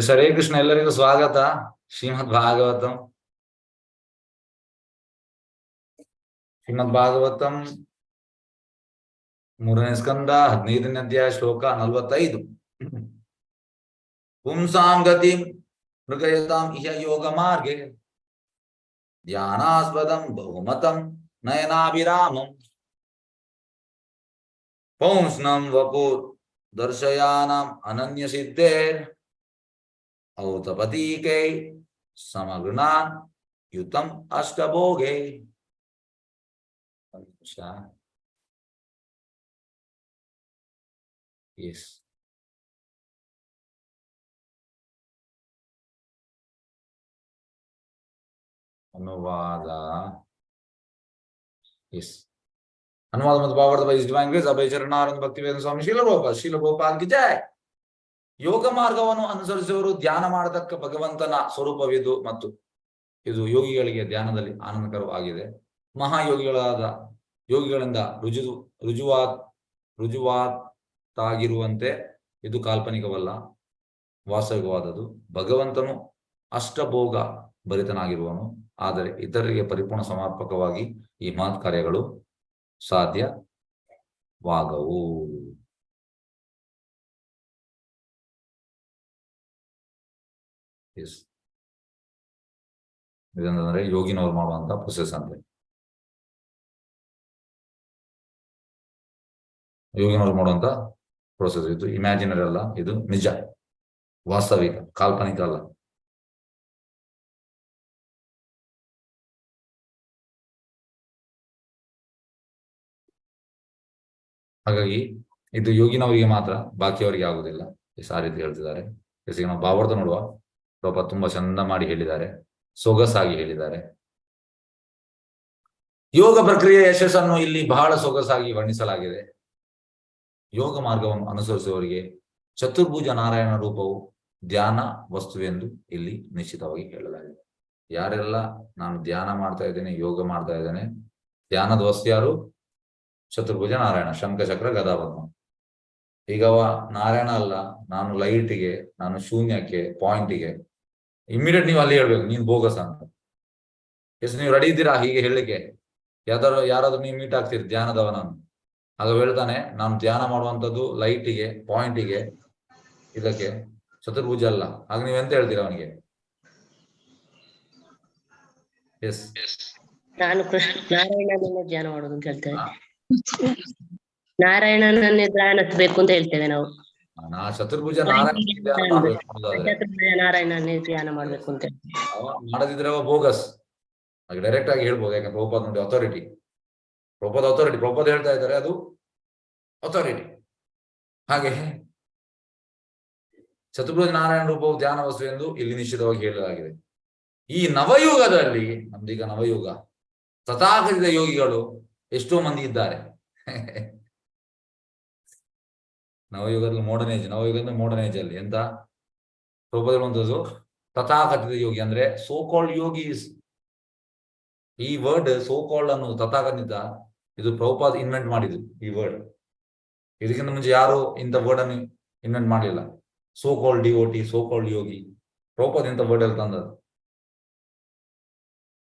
ಹರೇ ಕೃಷ್ಣ, ಎಲ್ಲರಿಗೂ ಸ್ವಾಗತ. ಶ್ರೀಮದ್ ಭಾಗವತಂ ಶ್ರೀಮದ್ ಭಾಗವತಂ 3ನೇ ಸ್ಕಂದ 15ನೇ ಅಧ್ಯಾಯ ಶ್ಲೋಕ 45. ಪುಂಸಾಂ ಗತಿಂ ಮೃಗಯತಾಂ ಇಹ ಯೋಗ ಮಾರ್ಗೆ ಧ್ಯಾನಾಸ್ಪದಂ ಬಹುಮತಂ ನಯನಾಭಿರಾಮಂ ಪೌಂಸ್ನಂ ವಪು ದರ್ಶಯಾನಾಂ ಅನನ್ಯ ಸಿದ್ಧೇರ್ ಔತಪತೀಕೈ ಸಮಗೃಣಾನ್ ಯುತಂ ಅಷ್ಟಭೋಗೈ. ಎಸ್, ಅನುವಾದ. ಎಸ್, ಅನುವಾದ ಮತ್ತು ಭಾವಾರ್ಥ ಬೈ ಡಿವೈನ್ ಗ್ರೇಸ್ ಅಭಯ ಚರಣಾನಂದ ಭಕ್ತಿವೇದಾಂತ ಸ್ವಾಮಿ ಶೀಲ ಕಿ ಜೈ. ಯೋಗ ಮಾರ್ಗವನ್ನು ಅನುಸರಿಸುವವರು ಧ್ಯಾನ ಮಾಡತಕ್ಕ ಭಗವಂತನ ಸ್ವರೂಪವಿದು ಮತ್ತು ಇದು ಯೋಗಿಗಳಿಗೆ ಧ್ಯಾನದಲ್ಲಿ ಆನಂದಕರವಾಗಿದೆ. ಮಹಾಯೋಗಿಗಳಾದ ಯೋಗಿಗಳಿಂದ ರುಜುವಾತಾಗಿರುವಂತೆ ಇದು ಕಾಲ್ಪನಿಕವಲ್ಲ, ವಾಸ್ತವಿಕವಾದದ್ದು. ಭಗವಂತನು ಅಷ್ಟಭೋಗ ಭರಿತನಾಗಿರುವನು, ಆದರೆ ಇತರರಿಗೆ ಪರಿಪೂರ್ಣ ಸಮರ್ಪಕವಾಗಿ ಈ ಮಹತ್ ಕಾರ್ಯಗಳು ಸಾಧ್ಯವಾಗವು. ಇದಂದ್ರೆ ಯೋಗಿನವ್ರು ಮಾಡುವಂತ ಪ್ರೊಸೆಸ್ ಅಂತೆ. ಯೋಗಿನವ್ರು ಮಾಡುವಂತ ಪ್ರೊಸೆಸ್ ಇದು ಇಮ್ಯಾಜಿನರಿ ಅಲ್ಲ, ಇದು ನಿಜ, ವಾಸ್ತವಿಕ, ಕಾಲ್ಪನಿಕ ಅಲ್ಲ. ಹಾಗಾಗಿ ಇದು ಯೋಗಿನವರಿಗೆ ಮಾತ್ರ, ಬಾಕಿಯವರಿಗೆ ಆಗುದಿಲ್ಲ. ಆ ರೀತಿ ಹೇಳ್ತಿದ್ದಾರೆ. ಈಗ ನಾವು ಭಾವಾರ್ಥ ನೋಡುವ. ಪ್ರಭುಪಾದ ತುಂಬಾ ಚಂದ ಮಾಡಿ ಹೇಳಿದ್ದಾರೆ, ಸೊಗಸಾಗಿ ಹೇಳಿದ್ದಾರೆ. ಯೋಗ ಪ್ರಕ್ರಿಯೆಯ ಯಶಸ್ಸನ್ನು ಇಲ್ಲಿ ಬಹಳ ಸೊಗಸಾಗಿ ವರ್ಣಿಸಲಾಗಿದೆ. ಯೋಗ ಮಾರ್ಗವನ್ನು ಅನುಸರಿಸುವವರಿಗೆ ಚತುರ್ಭುಜ ನಾರಾಯಣ ರೂಪವು ಧ್ಯಾನ ವಸ್ತುವೆಂದು ಇಲ್ಲಿ ನಿಶ್ಚಿತವಾಗಿ ಹೇಳಲಾಗಿದೆ. ಯಾರೆಲ್ಲ ನಾನು ಧ್ಯಾನ ಮಾಡ್ತಾ ಇದ್ದೇನೆ, ಯೋಗ ಮಾಡ್ತಾ ಇದ್ದೇನೆ, ಧ್ಯಾನದ ವಸ್ತು ಯಾರು? ಚತುರ್ಭುಜ ನಾರಾಯಣ, ಶಂಖ ಚಕ್ರ ಗದಾ ಪದ್ಮ. ಈಗ ನಾರಾಯಣ ಅಲ್ಲ, ನಾನು ಲೈಟ್ಗೆ, ನಾನು ಶೂನ್ಯಕ್ಕೆ, ಪಾಯಿಂಟಿಗೆ, ಇಮಿಡಿಯೇಟ್ ನೀವು ಅಲ್ಲಿ ಹೇಳ್ಬೇಕು ನೀನ್ ಬೋಗಸ್ ಅಂತ. ಎಸ್, ನೀವು ರೆಡಿ ಇದ್ದೀರಾ ಹೀಗೆ ಹೇಳಲಿಕ್ಕೆ? ಯಾರಾದ್ರೂ ನೀವು ಮೀಟ್ ಆಗ್ತೀರಿ ಧ್ಯಾನದವನನ್ನು, ಆಗ ಹೇಳ್ತಾನೆ ನಾನು ಧ್ಯಾನ ಮಾಡುವಂಥದ್ದು ಲೈಟಿಗೆ, ಪಾಯಿಂಟಿಗೆ, ಇದಕ್ಕೆ, ಚತುರ್ಭುಜ ಅಲ್ಲ. ಆಗ ನೀವೆಂತ ಹೇಳ್ತೀರಾ ಅವನಿಗೆ? ಎಸ್, ನಾನು ನಾರಾಯಣನನ್ನೇ ಧ್ಯಾನ ಮಾಡೋದು ಅಂತ ಹೇಳ್ತೇವೆ. ನಾರಾಯಣನನ್ನೇ ಧ್ಯಾನಿಸಬೇಕು ಅಂತ ಹೇಳ್ತೇವೆ ನಾವು. ಚತುರ್ಭುಜ ನಾರಾಯಣನ್ನೇ ಧ್ಯಾನ ಮಾಡ್ಬೇಕು ಅಂತ ಮಾಡದಿದ್ರೆ ಬೋಗಸ್. ಹಾಗೆ ಡೈರೆಕ್ಟ್ ಆಗಿ ಹೇಳ್ಬೋದು, ಯಾಕಂದ್ರೆ ಪ್ರಭುಪಾದ ನೋಡಿ ಅಥಾರಿಟಿ, ಪ್ರಭುಪಾದ ಹೇಳ್ತಾ ಇದ್ದಾರೆ, ಅದು ಅಥಾರಿಟಿ. ಹಾಗೆ ಚತುರ್ಭುಜ ನಾರಾಯಣ ರೂಪವು ಧ್ಯಾನ ವಸ್ತು ಎಂದು ಇಲ್ಲಿ ನಿಶ್ಚಿತವಾಗಿ ಹೇಳಲಾಗಿದೆ. ಈ ನವಯುಗದಲ್ಲಿ, ನಮ್ದೀಗ ನವಯುಗ, ತಥಾಗತಿತ ಯೋಗಿಗಳು ಎಷ್ಟೋ ಮಂದಿ ಇದ್ದಾರೆ. ನವಯುಗದಲ್ಲಿ ಮಾಡರ್ನ್ ಏಜ್ ಅಲ್ಲಿ ಎಂತ ಪ್ರಭುಪಾದ ಹೇಳುವಂಥದ್ದು ತಥಾಕಥಿತ ಯೋಗಿ ಅಂದ್ರೆ ಸೋ ಕಾಲ್ಡ್ ಯೋಗೀಸ್. ಈ ವರ್ಡ್ ಸೋ ಕಾಲ್ಡ್ ಅನ್ನೋದು ತಥಾಕಥಿತ, ಇದು ಪ್ರಭುಪಾದ ಇನ್ವೆಂಟ್ ಮಾಡಿದ್ರು ಈ ವರ್ಡ್. ಇದಕ್ಕಿಂತ ಮುಂಚೆ ಯಾರು ಇಂಥ ವರ್ಡ್ ಅನ್ನು ಇನ್ವೆಂಟ್ ಮಾಡಲಿಲ್ಲ. So called devotee, so called Yogi, Prabhupada ಇಂಥ ವರ್ಡ್ ಅಲ್ಲಿ ತಂದದ್ದು.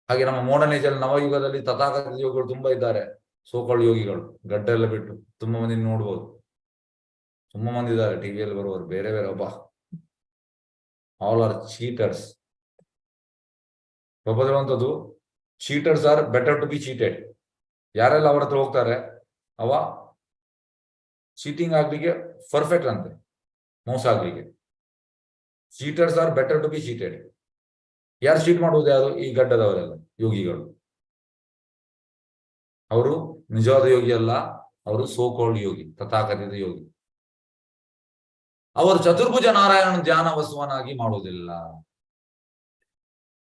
ಹಾಗೆ ನಮ್ಮ ಮಾಡರ್ನ್ ಏಜ್ ಅಲ್ಲಿ ನವಯುಗದಲ್ಲಿ ತಥಾಕಥಿತ ಯೋಗಿಗಳು ತುಂಬಾ ಇದ್ದಾರೆ. ಸೋ ಕಾಲ್ಡ್ ಯೋಗಿಗಳು ಗಡ್ಡ ಎಲ್ಲ ಬಿಟ್ಟು ತುಂಬಾ ಮಂದಿ ನೋಡ್ಬೋದು, ತುಂಬಾ ಮಂದಿ ಇದ್ದಾರೆ ಟಿವಿಯಲ್ಲಿ ಬರುವವರು, ಬೇರೆ ಬೇರೆ. ಒಬ್ಬ ಆಲ್ ಆರ್ ಚೀಟರ್ಸ್. ಪ್ರಭುಪಾದ ಹೇಳುವಂಥದ್ದು cheaters are better to be cheated. ಯಾರೆಲ್ಲ ಅವರ ಹತ್ರ ಹೋಗ್ತಾರೆ ಅವ ಚೀಟಿಂಗ್ ಆಗ್ಲಿಕ್ಕೆ ಪರ್ಫೆಕ್ಟ್ ಅಂತೆ, ಮೋಸ ಆಗ್ಲಿಕ್ಕೆ. Cheaters are better to be cheated. ಯಾರು ಚೀಟ್ ಮಾಡುವುದು? ಯಾರು? ಈ ಗಡ್ಡದವರೆಲ್ಲ ಯೋಗಿಗಳು. ಅವರು ನಿಜವಾದ ಯೋಗಿ ಅಲ್ಲ, ಅವರು ಸೋ ಕಾಲ್ಡ್ ಯೋಗಿ, ತಥಾಕಥಿತ ಯೋಗಿ. ಅವರು ಚತುರ್ಭುಜ ನಾರಾಯಣನ ಧ್ಯಾನ ವಸ್ತುವನ್ನಾಗಿ ಮಾಡುವುದಿಲ್ಲ.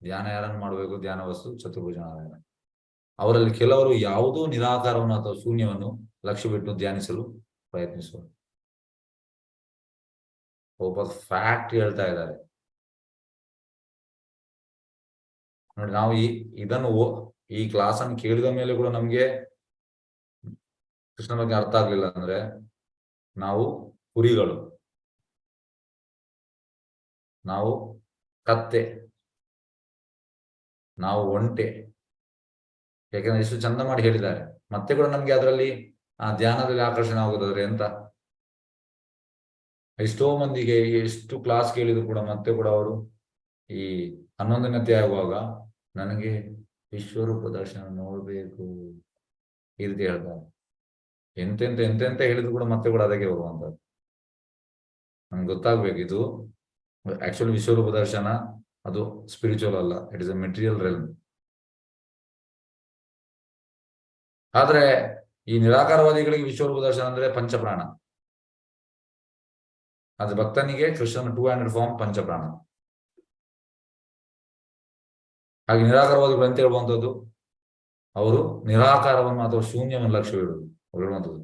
ಧ್ಯಾನ ಯಾರನ್ನು ಮಾಡಬೇಕು? ಧ್ಯಾನ ವಸ್ತು ಚತುರ್ಭುಜ ನಾರಾಯಣ. ಅವರಲ್ಲಿ ಕೆಲವರು ಯಾವುದೋ ನಿರಾಕಾರವನ್ನು ಅಥವಾ ಶೂನ್ಯವನ್ನು ಲಕ್ಷ್ಯ ಬಿಟ್ಟು ಧ್ಯಾನಿಸಲು ಪ್ರಯತ್ನಿಸುವರು. ಒಬ್ಬ ಫ್ಯಾಕ್ಟ್ ಹೇಳ್ತಾ ಇದ್ದಾರೆ ನೋಡಿ. ನಾವು ಈ ಕ್ಲಾಸ್ ಅನ್ನು ಕೇಳಿದ ಮೇಲೆ ಕೂಡ ನಮ್ಗೆ ಕೃಷ್ಣ ಬಗ್ಗೆ ಅರ್ಥ ಆಗ್ಲಿಲ್ಲ ಅಂದ್ರೆ ನಾವು ಕುರಿಗಳು. ನಾವು ಕತ್ತೆ, ನಾವು ಒಂಟೆ. ಯಾಕಂದ್ರೆ ಎಷ್ಟು ಚಂದ ಮಾಡಿ ಹೇಳಿದ್ದಾರೆ. ಮತ್ತೆ ಕೂಡ ನಮ್ಗೆ ಅದರಲ್ಲಿ ಆ ಧ್ಯಾನದಲ್ಲಿ ಆಕರ್ಷಣೆ ಆಗೋದಾದ್ರೆ ಎಂತ, ಎಷ್ಟೋ ಮಂದಿಗೆ ಎಷ್ಟು ಕ್ಲಾಸ್ ಕೇಳಿದ್ರು ಕೂಡ ಮತ್ತೆ ಕೂಡ ಅವರು ಈ 11ನೇತೆ ಆಗುವಾಗ ನನಗೆ ವಿಶ್ವರೂಪ ದರ್ಶನ ನೋಡ್ಬೇಕು ಈ ರೀತಿ ಹೇಳ್ತಾರೆ. ಎಂತೆಂತ ಹೇಳಿದ್ರು ಕೂಡ ಮತ್ತೆ ಕೂಡ ಅದಕ್ಕೆ ಹೋಗುವಂತದ್ದು. ನಮ್ಗೆ ಗೊತ್ತಾಗ್ಬೇಕು, ಇದು ಆಕ್ಚುಲಿ ವಿಶ್ವರೂಪ ದರ್ಶನ ಅದು ಸ್ಪಿರಿಚುವಲ್ ಅಲ್ಲ, it is A material realm. ಆದ್ರೆ ಈ ನಿರಾಕಾರವಾದಿಗಳಿಗೆ ವಿಶ್ವರೂಪ ದರ್ಶನ ಅಂದ್ರೆ ಪಂಚಪ್ರಾಣ. ಅದು ಭಕ್ತನಿಗೆ ಕೃಷ್ಣನ 2 ಹ್ಯಾಂಡೆಡ್ ಫಾರ್ಮ್ ಪಂಚಪ್ರಾಣ. ಹಾಗೆ ನಿರಾಕಾರವಾದಿಗಳು ಅಂತ ಹೇಳುವಂಥದ್ದು, ಅವರು ನಿರಾಕಾರವನ್ನು ಅಥವಾ ಶೂನ್ಯವನ್ನು ಲಕ್ಷ್ಯ ಇಡುವುದು. ಅವ್ರು ಹೇಳುವಂಥದ್ದು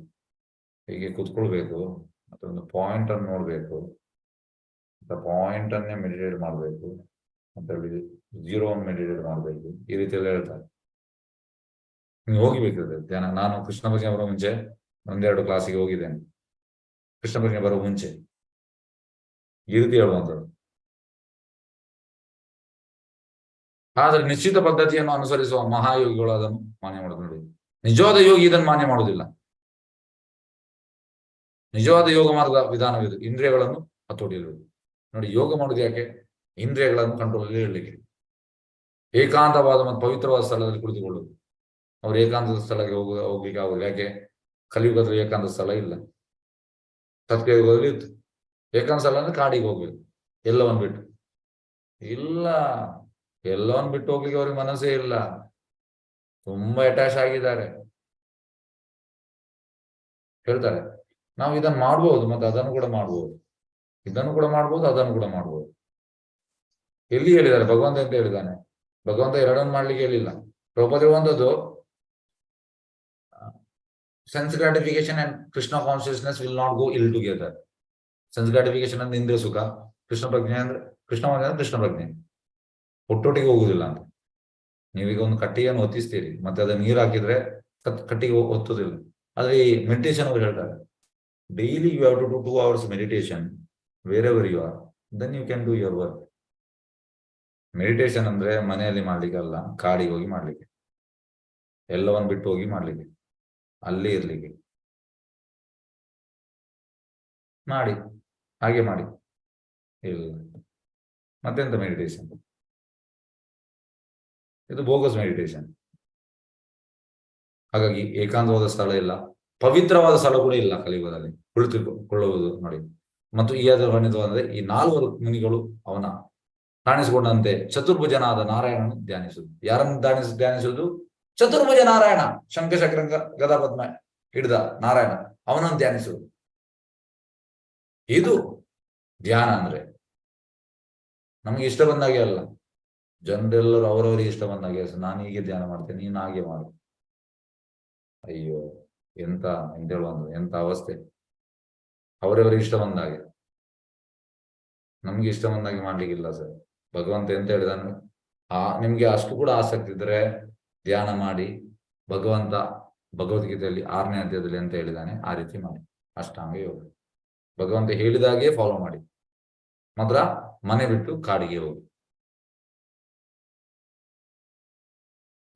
ಹೀಗೆ ಕೂತ್ಕೊಳ್ಬೇಕು, ಅಥವಾ ಒಂದು ಪಾಯಿಂಟ್ ಅನ್ನು ನೋಡ್ಬೇಕು, ಪಾಯಿಂಟ್ ಅನ್ನೇ ಮೆಡಿಟೇಟ್ ಮಾಡ್ಬೇಕು, ಮತ್ತೆ ಜೀರೋವನ್ನು ಮೆಡಿಟೇಟ್ ಮಾಡ್ಬೇಕು, ಈ ರೀತಿ ಎಲ್ಲ ಹೇಳ್ತಾರೆ. ನೀವು ಹೋಗಿಬೇಕಿದೆ ಧ್ಯಾನ. ನಾನು ಕೃಷ್ಣ ಭಜನೆ ಬರೋ ಮುಂಚೆ 1-2 ಕ್ಲಾಸಿಗೆ ಹೋಗಿದ್ದೇನೆ. ಕೃಷ್ಣ ಭಜನೆ ಬರೋ ಮುಂಚೆ ಈ ರೀತಿ ಹೇಳುವಂಥದ್ದು. ಆದ್ರೆ ನಿಶ್ಚಿತ ಪದ್ಧತಿಯನ್ನು ಅನುಸರಿಸುವ ಮಹಾಯೋಗಿಗಳು ಅದನ್ನು ಮಾನ್ಯ ಮಾಡೋದು. ನೋಡಿ, ನಿಜವಾದ ಯೋಗಿ ಇದನ್ನು ಮಾನ್ಯ ಮಾಡುವುದಿಲ್ಲ. ನಿಜವಾದ ಯೋಗ ಮಾರ್ಗ ವಿಧಾನವಿದು, ಇಂದ್ರಿಯಗಳನ್ನು ಹತೋಟಿಯಲ್ಲಿ. ನೋಡಿ, ಯೋಗ ಮಾಡುವುದು ಯಾಕೆ? ಇಂದ್ರಿಯಗಳನ್ನು ಕಂಟ್ರೋಲ್ ಇರಲಿಕ್ಕೆ, ಏಕಾಂತವಾದ ಮತ್ತು ಪವಿತ್ರವಾದ ಸ್ಥಳದಲ್ಲಿ ಕುಳಿತುಕೊಳ್ಳುವುದು. ಅವ್ರು ಏಕಾಂತದ ಸ್ಥಳಕ್ಕೆ ಹೋಗ್ಲಿಕ್ಕೆ ಆಗುದು. ಯಾಕೆ? ಕಲಿಯುಗದಲ್ಲಿ ಏಕಾಂತ ಸ್ಥಳ ಇಲ್ಲ, ಸತ್ಯಯುಗದಲ್ಲಿ ಇತ್ತು. ಏಕಾಂತ ಸ್ಥಳ ಅಂದ್ರೆ ಕಾಡಿಗೆ ಹೋಗ್ಬೇಕು, ಎಲ್ಲವನ್ನು ಬಿಟ್ಟು. ಇಲ್ಲ, ಎಲ್ಲವನ್ನು ಬಿಟ್ಟು ಹೋಗ್ಲಿಕ್ಕೆ ಅವ್ರಿಗೆ ಮನಸ್ಸೇ ಇಲ್ಲ, ತುಂಬಾ ಅಟ್ಯಾಚ್ ಆಗಿದ್ದಾರೆ. ಹೇಳ್ತಾರೆ, ನಾವು ಇದನ್ನು ಮಾಡ್ಬೋದು ಮತ್ತೆ ಅದನ್ನು ಕೂಡ ಮಾಡ್ಬೋದು, ಇದನ್ನು ಕೂಡ ಮಾಡ್ಬೋದು ಅದನ್ನು ಕೂಡ ಮಾಡ್ಬೋದು. ಎಲ್ಲಿ ಹೇಳಿದ್ದಾರೆ? ಭಗವಂತ ಅಂತ ಹೇಳಿದ್ದಾನೆ. ಭಗವಂತ ಎರಡನ್ನು ಮಾಡ್ಲಿಕ್ಕೆ ಹೇಳಿಲ್ಲ. ಪ್ರಭುಪಾದ ಹೇಳುವಂಥದ್ದು, sense gratification and Krishna consciousness will not go ಇಲ್ ಟುಗೆದರ್. ಸೆನ್ಸ್ ಗ್ರಾಟಿಫಿಕೇಶನ್ ಅಂದ್ರೆ ಇಂದ್ರಿಯ ಸುಖ, ಕೃಷ್ಣ ಪ್ರಜ್ಞೆ ಅಂದ್ರೆ ಕೃಷ್ಣ ಪ್ರಜ್ಞೆ ಒಟ್ಟೊಟ್ಟಿಗೆ ಹೋಗುದಿಲ್ಲ ಅಂತ. ನೀವೀಗ ಒಂದು ಕಟ್ಟಿಗೆಯನ್ನು ಒತ್ತಿಸ್ತೀರಿ, ಮತ್ತೆ ಅದನ್ನ ನೀರು ಹಾಕಿದ್ರೆ ಕಟ್ಟಿಗೆ ಒತ್ತುದಿಲ್ಲ. ಆದ್ರೆ ಈ ಮೆಡಿಟೇಷನ್ ಅವರು ಹೇಳ್ತಾರೆ, daily you have to do 2 hours meditation wherever you are, then you can do your work. Meditation ಅಂದ್ರೆ ಮನೆಯಲ್ಲಿ ಮಾಡ್ಲಿಕ್ಕೆ ಅಲ್ಲ, ಕಾಡಿಗೆ ಹೋಗಿ ಮಾಡ್ಲಿಕ್ಕೆ, ಎಲ್ಲವನ್ನು ಬಿಟ್ಟು ಹೋಗಿ ಮಾಡ್ಲಿಕ್ಕೆ, ಅಲ್ಲೇ ಇರ್ಲಿಕ್ಕೆ. ಮಾಡಿ, ಹಾಗೆ ಮಾಡಿ. ಇಲ್ಲ ಮತ್ತೆಂತ ಮೆಡಿಟೇಷನ್? ಇದು ಬೋಗಸ್ ಮೆಡಿಟೇಷನ್. ಹಾಗಾಗಿ ಏಕಾಂತವಾದ ಸ್ಥಳ ಇಲ್ಲ, ಪವಿತ್ರವಾದ ಸ್ಥಳ ಕೂಡ ಇಲ್ಲ ಕಲಿಯುಗದಲ್ಲಿ ಕುಳಿತುಕೊಳ್ಳುವುದು. ನೋಡಿ, ಮತ್ತು ಈ ವರ್ಣಿತವಾದರೆ ಈ 4 ಮುನಿಗಳು ಅವನ ಕಾಣಿಸಿಕೊಂಡಂತೆ ಚತುರ್ಭುಜನಾದ ನಾರಾಯಣನು ಧ್ಯಾನಿಸುವುದು. ಯಾರನ್ನು ಧ್ಯಾನಿಸುವುದು? ಚತುರ್ಭುಜ ನಾರಾಯಣ, ಶಂಖಚಕ್ರ ಗದಾ ಪದ್ಮ ಹಿಡಿದ ನಾರಾಯಣ, ಅವನನ್ನು ಧ್ಯಾನಿಸುವುದು. ಇದು ಧ್ಯಾನ ಅಂದ್ರೆ. ನಮ್ಗೆ ಇಷ್ಟ ಬಂದಾಗೆ ಅಲ್ಲ, ಜನರೆಲ್ಲರೂ ಅವರವರಿಗೆ ಇಷ್ಟ ಬಂದಾಗೆ, ನಾನು ಹೀಗೆ ಧ್ಯಾನ ಮಾಡ್ತೇನೆ, ನೀನು ಹಾಗೆ ಮಾಡು. ಅಯ್ಯೋ, ಎಂತ ಹೇಳುವಂತ ಎಂತ ಅವಸ್ಥೆ. ಅವರವರಿಗೆ ಇಷ್ಟ ಬಂದಾಗೆ, ನಮ್ಗೆ ಇಷ್ಟ ಬಂದಾಗೆ ಮಾಡ್ಲಿಕ್ಕಿಲ್ಲ ಸರ್. ಭಗವಂತ ಎಂತ ಹೇಳಿದಾನೆ, ನಿಮ್ಗೆ ಅಷ್ಟು ಕೂಡ ಆಸಕ್ತಿ ಇದ್ರೆ ಧ್ಯಾನ ಮಾಡಿ. ಭಗವಂತ ಭಗವದ್ಗೀತೆಯಲ್ಲಿ 6ನೇ ಅಧ್ಯಾಯದಲ್ಲಿ ಎಂತ ಹೇಳಿದಾನೆ ಆ ರೀತಿ ಮಾಡಿ. ಅಷ್ಟಾಂಗ ಯೋಗ. ಭಗವಂತ ಹೇಳಿದಾಗೆ ಫಾಲೋ ಮಾಡಿ. ಮಾತ್ರ ಮನೆ ಬಿಟ್ಟು ಕಾಡಿಗೆ ಹೋಗಿ,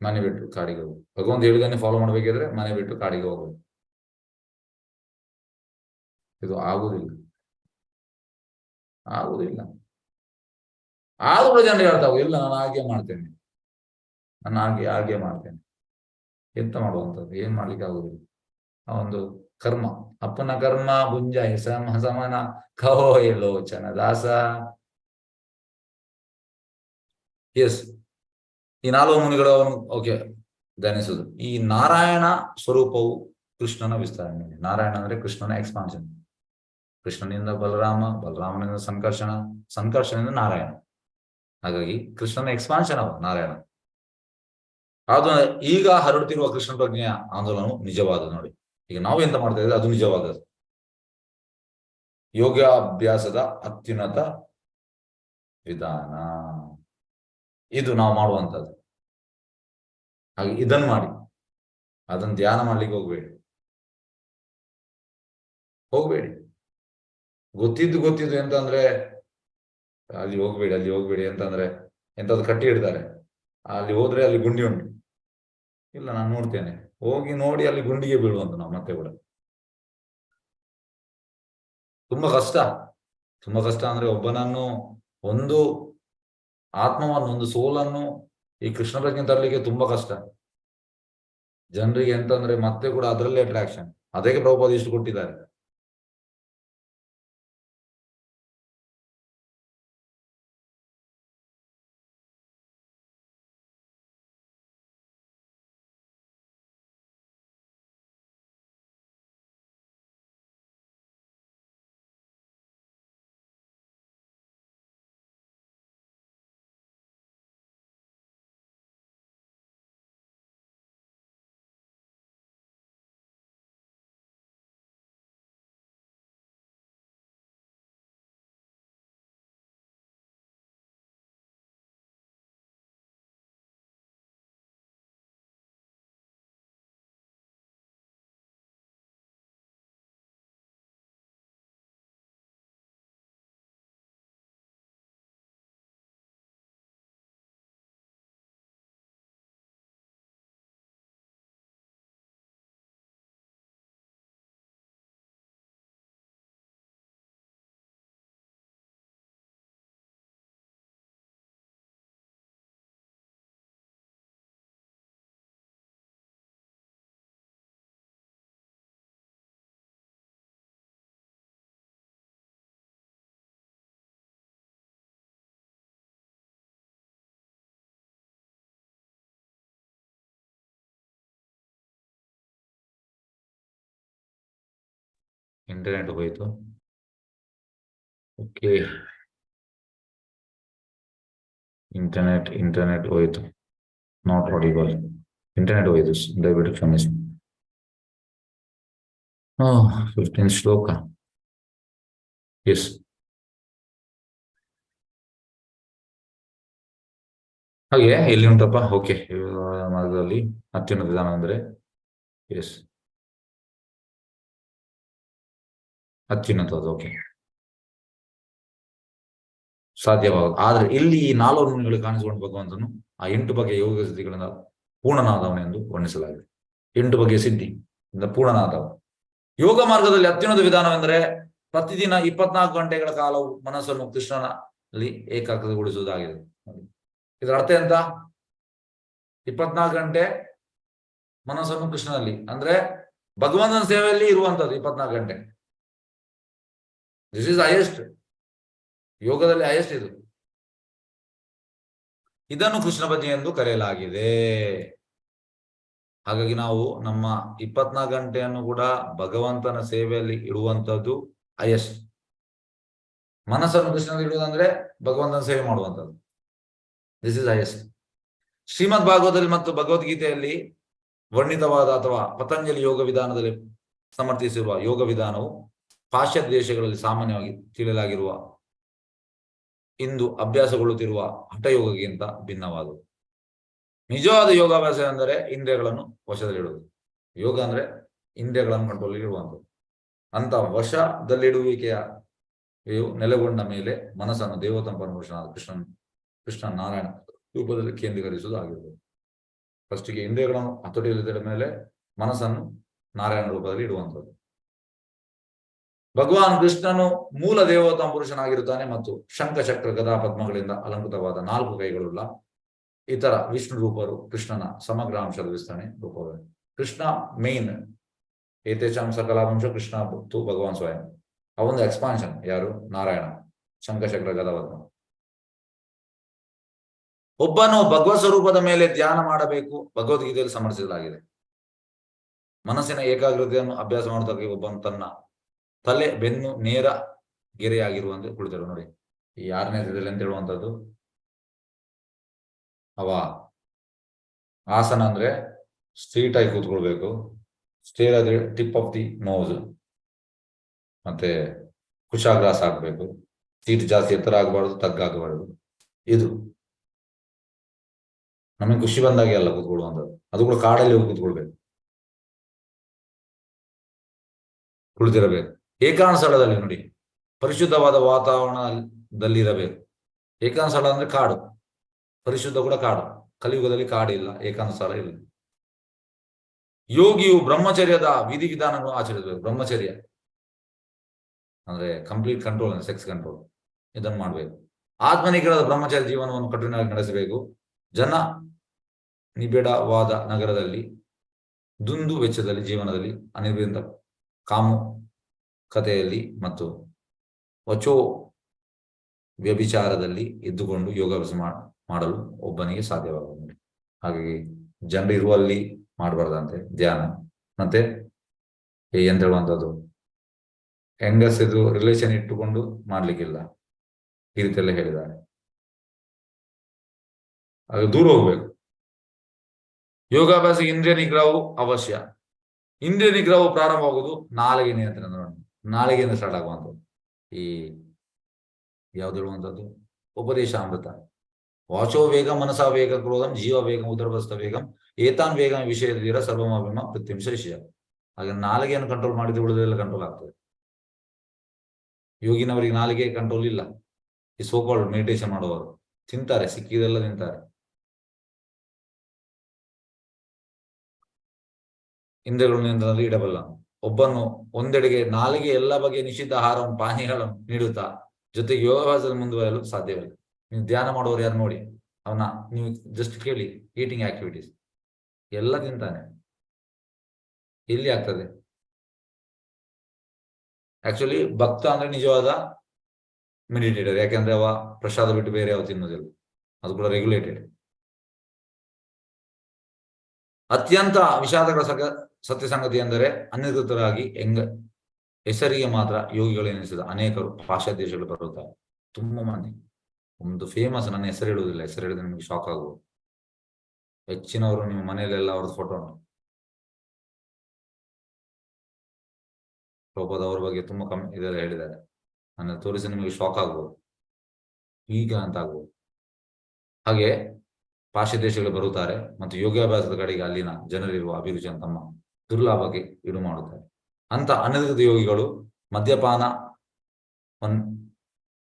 ಮನೆ ಬಿಟ್ಟು ಕಾಡಿಗೆ ಹೋಗಿ. ಭಗವಂತ ಹೇಳಿದಾನೆ ಫಾಲೋ ಮಾಡ್ಬೇಕಿದ್ರೆ ಮನೆ ಬಿಟ್ಟು ಕಾಡಿಗೆ ಹೋಗ್ಬೇಕು. ಇದು ಆಗುದಿಲ್ಲ, ಆಗುದಿಲ್ಲ. ಆದ್ರೂ ಕೂಡ ಜನರು ಹೇಳ್ತಾವೆ, ಇಲ್ಲ ನಾನು ಹಾಗೆ ಮಾಡ್ತೇನೆ, ನಾನು ಹಾಗೆ ಮಾಡ್ತೇನೆ. ಎಂತ ಮಾಡುವಂಥದ್ದು? ಏನ್ ಮಾಡ್ಲಿಕ್ಕೆ ಆಗುದಿಲ್ಲ. ಆ ಒಂದು ಕರ್ಮ, ಅಪ್ಪನ ಕರ್ಮ ಗುಂಜಾಯ ಸಮನ ಕಹೋ ಲೋಚನ ದಾಸ. ಎಸ್, ಈ 4 ಮುನಿಗಳು ಅವನು ಓಕೆ ಧ್ಯಾನಿಸುದು. ಈ ನಾರಾಯಣ ಸ್ವರೂಪವು ಕೃಷ್ಣನ ವಿಸ್ತರಣೆ. ನಾರಾಯಣ ಅಂದ್ರೆ ಕೃಷ್ಣನ ಎಕ್ಸ್ಪಾನ್ಷನ್. ಕೃಷ್ಣನಿಂದ ಬಲರಾಮ, ಬಲರಾಮನಿಂದ ಸಂಕರ್ಷಣ, ಸಂಕರ್ಷಣದಿಂದ ನಾರಾಯಣ. ಹಾಗಾಗಿ ಕೃಷ್ಣನ ಎಕ್ಸ್ಪಾನ್ಷನ್ ಅವ ನಾರಾಯಣ. ಅದು ಈಗ ಹರಡುತ್ತಿರುವ ಕೃಷ್ಣ ಪ್ರಜ್ಞೆಯ ಆಂದೋಲನವು ನಿಜವಾದ. ನೋಡಿ, ಈಗ ನಾವು ಎಂತ ಮಾಡ್ತಾ ಇದ್ದೇವೆ ಅದು ನಿಜವಾದದ್ದು. ಯೋಗಾಭ್ಯಾಸದ ಅತ್ಯುನ್ನತ ವಿಧಾನ ಇದು ನಾವು ಮಾಡುವಂಥದ್ದು. ಹಾಗೆ ಇದನ್ನು ಮಾಡಿ, ಅದನ್ನು ಧ್ಯಾನ ಮಾಡ್ಲಿಕ್ಕೆ ಹೋಗ್ಬೇಡಿ. ಗೊತ್ತಿದ್ದು ಎಂತಂದ್ರೆ ಅಲ್ಲಿ ಹೋಗ್ಬೇಡಿ, ಅಲ್ಲಿ ಹೋಗ್ಬೇಡಿ ಅಂತಂದ್ರೆ ಎಂತದ್ದು ಕಟ್ಟಿ ಇಡ್ತಾರೆ. ಅಲ್ಲಿ ಹೋದ್ರೆ ಅಲ್ಲಿ ಗುಂಡಿ ಉಂಟು. ಇಲ್ಲ, ನಾನು ನೋಡ್ತೇನೆ. ಹೋಗಿ ನೋಡಿ ಅಲ್ಲಿ ಗುಂಡಿಗೆ ಬೀಳುವಂತ ನಾವು ಮತ್ತೆ ಕೂಡ. ತುಂಬಾ ಕಷ್ಟ. ತುಂಬಾ ಕಷ್ಟ ಅಂದ್ರೆ ಒಬ್ಬನನ್ನು, ಒಂದು ಆತ್ಮವನ್ನು, ಒಂದು ಸೋಲನ್ನು ಈ ಕೃಷ್ಣ ಪ್ರಜ್ಞೆ ತರಲಿಕ್ಕೆ ತುಂಬಾ ಕಷ್ಟ. ಜನರಿಗೆ ಎಂತಂದ್ರೆ ಮತ್ತೆ ಕೂಡ ಅದರಲ್ಲೇ ಅಟ್ರಾಕ್ಷನ್. ಅದಕ್ಕೆ ಪ್ರಭುಪಾದ ಇಷ್ಟು ಕೊಟ್ಟಿದ್ದಾರೆ. ಇಂಟರ್ನೆಟ್ ಹೋಯ್ತು. ಓಕೆ, ಇಂಟರ್ನೆಟ್ ಹೋಯ್ತು. Not audible. ಇಂಟರ್ನೆಟ್ ಹೋಯ್ತು, ದಯವಿಟ್ಟು ಕ್ಷಮಿಸಿ. 15 ಶ್ಲೋಕ. ಎಸ್, ಹಾಗೆ ಎಲ್ಲಿ ಉಂಟಪ್ಪ? ಓಕೆ, ಮಾರ್ಗದಲ್ಲಿ ಅತ್ಯುನ್ನತ ವಿಧಾನ ಅಂದ್ರೆ ಎಸ್, ಅತ್ಯುನ್ನತವಾದ. ಓಕೆ, ಸಾಧ್ಯವಾಗದು. ಆದ್ರೆ ಇಲ್ಲಿ ಈ 4 ಗುಣಗಳು ಕಾಣಿಸಿಕೊಂಡು ಭಗವಂತನು ಆ 8 ಬಗೆಯ ಯೋಗ ಸಿದ್ಧಿಗಳಿಂದ ಪೂರ್ಣನಾದವನೆಂದು ವರ್ಣಿಸಲಾಗಿದೆ. 8 ಬಗೆಯ ಸಿದ್ಧಿ ಪೂರ್ಣನಾದವ. ಯೋಗ ಮಾರ್ಗದಲ್ಲಿ ಅತ್ಯುನ್ನತ ವಿಧಾನವೆಂದರೆ ಪ್ರತಿದಿನ 24 ಗಂಟೆಗಳ ಕಾಲವು ಮನಸ್ಸನ್ನು ಕೃಷ್ಣನಲ್ಲಿ ಏಕಾಗ್ರತೆಗೊಳಿಸುವುದಾಗಿದೆ. ಇದರ ಅರ್ಥ ಎಂತ? 24 ಗಂಟೆ ಮನಸ್ಸನ್ನು ಕೃಷ್ಣನಲ್ಲಿ, ಅಂದ್ರೆ ಭಗವಂತನ ಸೇವೆಯಲ್ಲಿ ಇರುವಂತದ್ದು 24 ಗಂಟೆ. This is highest. ಯೋಗದಲ್ಲಿ ಹೈಯೆಸ್ಟ್ ಇದು. ಇದನ್ನು ಕೃಷ್ಣ ಪ್ರಜ್ಞೆ ಎಂದು ಕರೆಯಲಾಗಿದೆ. ಹಾಗಾಗಿ ನಾವು ನಮ್ಮ 24 ಗಂಟೆಯನ್ನು ಕೂಡ ಭಗವಂತನ ಸೇವೆಯಲ್ಲಿ ಇಡುವಂತದ್ದು ಹೈಯೆಸ್ಟ್. ಮನಸ್ಸನ್ನು ಕೃಷ್ಣನಲ್ಲಿ ಇಡುವುದಂದ್ರೆ ಭಗವಂತನ ಸೇವೆ ಮಾಡುವಂಥದ್ದು. This is highest. ಶ್ರೀಮದ್ ಭಾಗವತದಲ್ಲಿ ಮತ್ತು ಭಗವದ್ಗೀತೆಯಲ್ಲಿ ವರ್ಣಿತವಾದ ಅಥವಾ ಪತಂಜಲಿ ಯೋಗ ವಿಧಾನದಲ್ಲಿ ಸಮರ್ಥಿಸಿರುವ ಯೋಗ ವಿಧಾನವು ಪಾಶ್ಚಾತ್ಯ ದೇಶಗಳಲ್ಲಿ ಸಾಮಾನ್ಯವಾಗಿ ತಿಳಿಯಲಾಗಿರುವ ಇಂದು ಅಭ್ಯಾಸಗೊಳ್ಳುತ್ತಿರುವ ಹಠಯೋಗಕ್ಕಿಂತ ಭಿನ್ನವಾದವು. ನಿಜವಾದ ಯೋಗಾಭ್ಯಾಸ ಎಂದರೆ ಇಂದ್ರಿಯಗಳನ್ನು ವಶದಲ್ಲಿಡುವುದು. ಯೋಗ ಅಂದ್ರೆ ಇಂದ್ರಿಯಗಳನ್ನು ಕಂಟ್ರೋಲ್ ಇಡುವಂಥದ್ದು. ಅಂತ ವಶದಲ್ಲಿಡುವಿಕೆಯ ನೆಲೆಗೊಂಡ ಮೇಲೆ ಮನಸ್ಸನ್ನು ದೇವೋತ್ತಮ ಪರಮಪುರುಷನಾದ ಕೃಷ್ಣ ನಾರಾಯಣ ರೂಪದಲ್ಲಿ ಕೇಂದ್ರೀಕರಿಸುವುದು ಆಗಿರುವುದು. ಫಸ್ಟಿಗೆ ಇಂದ್ರಿಯಗಳನ್ನು ಹತೋಟಿಯಲ್ಲಿದ್ದ ಮೇಲೆ ಮನಸ್ಸನ್ನು ನಾರಾಯಣ ರೂಪದಲ್ಲಿ ಇಡುವಂಥದ್ದು. ಭಗವಾನ್ ಕೃಷ್ಣನು ಮೂಲ ದೇವೋತ್ತಮ ಪುರುಷನಾಗಿರುತ್ತಾನೆ ಮತ್ತು ಶಂಖ ಚಕ್ರ ಗದಾ ಪದ್ಮಗಳಿಂದ ಅಲಂಕೃತವಾದ 4 ಕೈಗಳುಳ್ಳ ಇತರ ವಿಷ್ಣು ರೂಪರು ಕೃಷ್ಣನ ಸಮಗ್ರಾಂಶದ ವಿಸ್ತರಣೆ ರೂಪವೇ. ಕೃಷ್ಣ ಮೇನ್ ಏತೇಚಾಂ ಸಕಲಾಂಶ ಕೃಷ್ಣ ತು ಭಗವಾನ್ ಸ್ವಯಂ. ಆ ಒಂದು ಎಕ್ಸ್ಪಾನ್ಷನ್ ಯಾರು? ನಾರಾಯಣ. ಶಂಖಚಕ್ರ ಗದಾ ಪದ್ಮ. ಒಬ್ಬನು ಭಗವತ್ ಸ್ವರೂಪದ ಮೇಲೆ ಧ್ಯಾನ ಮಾಡಬೇಕು. ಭಗವದ್ಗೀತೆಯಲ್ಲಿ ಸಮರ್ಥಿಸಲಾಗಿದೆ. ಮನಸ್ಸಿನ ಏಕಾಗ್ರತೆಯನ್ನು ಅಭ್ಯಾಸ ಮಾಡೋದಕ್ಕೆ ಒಬ್ಬನು ತನ್ನ ತಲೆ ಬೆನ್ನು ನೇರ ಗೆರೆಯಾಗಿರುವಂತೆ ಕುಳಿತರು. ನೋಡಿ, ಈ 6ನೇ ಅಧ್ಯಾಯದಲ್ಲಿ ಅಂತ ಹೇಳುವಂಥದ್ದು ಆಸನ ಅಂದ್ರೆ ಸ್ಟ್ರೀಟ್ ಆಗಿ ಕೂತ್ಕೊಳ್ಬೇಕು. ಸ್ಟೇರ್ ಆದ್ರೆ ಟಿಪ್ ಆಫ್ ದಿ ನೋಸ್, ಮತ್ತೆ ಕುಶಾಗ್ರಾಸ ಆಗ್ಬೇಕು. ಸೀಟ್ ಜಾಸ್ತಿ ಎತ್ತರ ಆಗಬಾರ್ದು, ತಗ್ಗಾಗಬಾರ್ದು. ಇದು ನಮಗೆ ಖುಷಿ ಬಂದಾಗೆ ಅಲ್ಲ ಕೂತ್ಕೊಳ್ಳುವಂಥದ್ದು. ಅದು ಕೂಡ ಕಾಡಲ್ಲಿ ಹೋಗಿ ಕೂತ್ಕೊಳ್ಬೇಕು, ಕುಳಿತಿರಬೇಕು. ಏಕಾಂತ ಸ್ಥಳದಲ್ಲಿ ನೋಡಿ, ಪರಿಶುದ್ಧವಾದ ವಾತಾವರಣದಲ್ಲಿರಬೇಕು. ಏಕಾಂತ ಸ್ಥಳ ಅಂದ್ರೆ ಕಾಡು, ಪರಿಶುದ್ಧ ಕೂಡ ಕಾಡು. ಕಲಿಯುಗದಲ್ಲಿ ಕಾಡಿಲ್ಲ, ಏಕಾಂತ ಸ್ಥಳ ಇಲ್ಲ. ಯೋಗಿಯು ಬ್ರಹ್ಮಚರ್ಯದ ವಿಧಿವಿಧಾನಗಳನ್ನು ಆಚರಿಸಬೇಕು. ಬ್ರಹ್ಮಚರ್ಯ ಅಂದ್ರೆ ಕಂಪ್ಲೀಟ್ ಕಂಟ್ರೋಲ್, ಸೆಕ್ಸ್ ಕಂಟ್ರೋಲ್, ಇದನ್ನು ಮಾಡಬೇಕು. ಆತ್ಮನಿಗ್ರಹದ ಬ್ರಹ್ಮಚರ್ಯ ಜೀವನವನ್ನು ಕಠಿಣವಾಗಿ ನಡೆಸಬೇಕು. ಜನ ನಿಬಿಡವಾದ ನಗರದಲ್ಲಿ, ದುಂದು ವೆಚ್ಚದಲ್ಲಿ, ಜೀವನದಲ್ಲಿ, ಅನಿರ್ಬಂಧ ಕಾಮುಕತೆಯಲ್ಲಿ ಮತ್ತು ವಚೋ ವ್ಯಭಿಚಾರದಲ್ಲಿ ಇದ್ದುಕೊಂಡು ಯೋಗಾಭ್ಯಾಸ ಮಾಡಲು ಒಬ್ಬನಿಗೆ ಸಾಧ್ಯವಾಗುತ್ತದೆ. ಹಾಗಾಗಿ ಜನರು ಇರುವಲ್ಲಿ ಮಾಡಬಾರ್ದಂತೆ ಧ್ಯಾನ. ಮತ್ತೆ ಎಂತ ಹೇಳುವಂಥದ್ದು, ಹೆಂಗಸಿದು ರಿಲೇಷನ್ ಇಟ್ಟುಕೊಂಡು ಮಾಡ್ಲಿಕ್ಕಿಲ್ಲ, ಈ ರೀತಿಯೆಲ್ಲ ಹೇಳಿದ್ದಾರೆ. ಅದು ದೂರ ಹೋಗ್ಬೇಕು. ಯೋಗಾಭ್ಯಾಸ ಇಂದ್ರಿಯ ನಿಗ್ರಹವು ಅವಶ್ಯ. ಇಂದ್ರಿಯ ನಿಗ್ರಹವು ಪ್ರಾರಂಭವಾಗುವುದು ನಾಲಿಗೆ ನಿಯಂತ್ರಣ. ನಾಲಿಗೆಯಿಂದ ಸ್ಟಾರ್ಟ್ ಆಗುವಂಥದ್ದು ಈ ಯಾವ್ದು ಹೇಳುವಂಥದ್ದು, ಉಪದೇಶ ಅಮೃತ. ವಾಚೋ ವೇಗ ಮನಸಾ ವೇಗ ಕ್ರೋಧಂ ಜೀವ ವೇಗಂ ಉದರವಸ್ಥ ವೇಗಂ ಏತಾನ್ ವೇಗಂ ವಿಷಯದೀರ ಸರ್ವಮಾಭಿಮ ಪ್ರತ್ಯಂಶ ವಿಷಯ. ಹಾಗೆ ನಾಲಿಗೆಯನ್ನು ಕಂಟ್ರೋಲ್ ಮಾಡಿದ್ರೆ ಉಳಿದೆಲ್ಲ ಕಂಟ್ರೋಲ್ ಆಗ್ತದೆ. ಯೋಗಿನವರಿಗೆ ನಾಲಿಗೆ ಕಂಟ್ರೋಲ್ ಇಲ್ಲ. ಈ ಸೋಕಾಲ್ಡ್ ಮೆಡಿಟೇಷನ್ ಮಾಡುವವರು ತಿಂತಾರೆ, ಸಿಕ್ಕಿದೆಲ್ಲ ತಿಂತಾರೆ. ಇಂದ್ರಿಯಗಳ ನಿಯಂತ್ರಣದಲ್ಲಿ ಇಡಬಲ್ಲ. ಒಬ್ಬನು ಒಂದೆಡೆಗೆ ನಾಲಿಗೆ ಎಲ್ಲ ಬಗೆಯ ನಿಷಿದ್ಧ ಆಹಾರವನ್ನು ಪಾನೀಯಗಳನ್ನು ನೀಡುತ್ತಾ ಜೊತೆಗೆ ಯೋಗಾಭ್ಯಾಸದಲ್ಲಿ ಮುಂದುವರೆಯಲು ಸಾಧ್ಯವಿಲ್ಲ. ನೀವು ಧ್ಯಾನ ಮಾಡುವವರು ಯಾರು ನೋಡಿ, ಅವನ ನೀವು ಜಸ್ಟ್ ಕೇಳಿ, ಈಟಿಂಗ್ ಆಕ್ಟಿವಿಟೀಸ್ ಎಲ್ಲ ತಿಂತಾನೆ, ಎಲ್ಲಿ ಆಗ್ತದೆ? ಆಕ್ಚುಲಿ ಭಕ್ತ ಅಂದ್ರೆ ನಿಜವಾದ ಮೆಡಿಟೇಟರ್. ಯಾಕೆಂದ್ರೆ ಅವ ಪ್ರಸಾದ ಬಿಟ್ಟು ಬೇರೆ ಯಾವ ತಿನ್ನೋದಿಲ್ಲ, ಅದು ಕೂಡ ರೆಗ್ಯುಲೇಟೆಡ್. ಅತ್ಯಂತ ವಿಷಾದಕರ ಸತ್ಯ ಸಂಗತಿ ಎಂದರೆ ಅನಧಿಕೃತರಾಗಿ ಹೆಸರಿಗೆ ಮಾತ್ರ ಯೋಗಿಗಳು ಎನಿಸಿದ ಅನೇಕರು ಪಾಶ್ಚಾತ್ಯ ದೇಶಗಳು ಬರುತ್ತಾರೆ. ತುಂಬಾ ಮಂದಿ. ಒಂದು ಫೇಮಸ್, ನನ್ನ ಹೆಸರು ಹೇಳುವುದಿಲ್ಲ, ಹೆಸರು ಹೇಳಿದ್ರೆ ನಿಮಗೆ ಶಾಕ್ ಆಗ್ಬೋದು. ಹೆಚ್ಚಿನವರು ನಿಮ್ಮ ಮನೆಯಲ್ಲೆಲ್ಲ ಅವ್ರದ್ದು ಫೋಟೋ ಅವ್ರ ಬಗ್ಗೆ ತುಂಬಾ ಕಮ್ಮಿ ಇದೆಲ್ಲ ಹೇಳಿದ್ದಾರೆ. ನನ್ನ ತೋರಿಸಿ ನಿಮಗೆ ಶಾಕ್ ಆಗ್ಬೋದು, ಈಗ ಅಂತ ಆಗ್ಬೋದು. ಹಾಗೆ ಪಾಶ್ಚಾತ್ಯ ದೇಶಗಳು ಬರುತ್ತಾರೆ ಮತ್ತು ಯೋಗಾಭ್ಯಾಸದ ಕಡೆಗೆ ಅಲ್ಲಿನ ಜನರಿರುವ ಅಭಿರುಚಿಯನ್ನು ತಮ್ಮ ದುರ್ಲಾಭಕ್ಕೆ ಇಡು ಮಾಡುತ್ತಾರೆ. ಅಂತ ಅನಧಿಕೃತ ಯೋಗಿಗಳು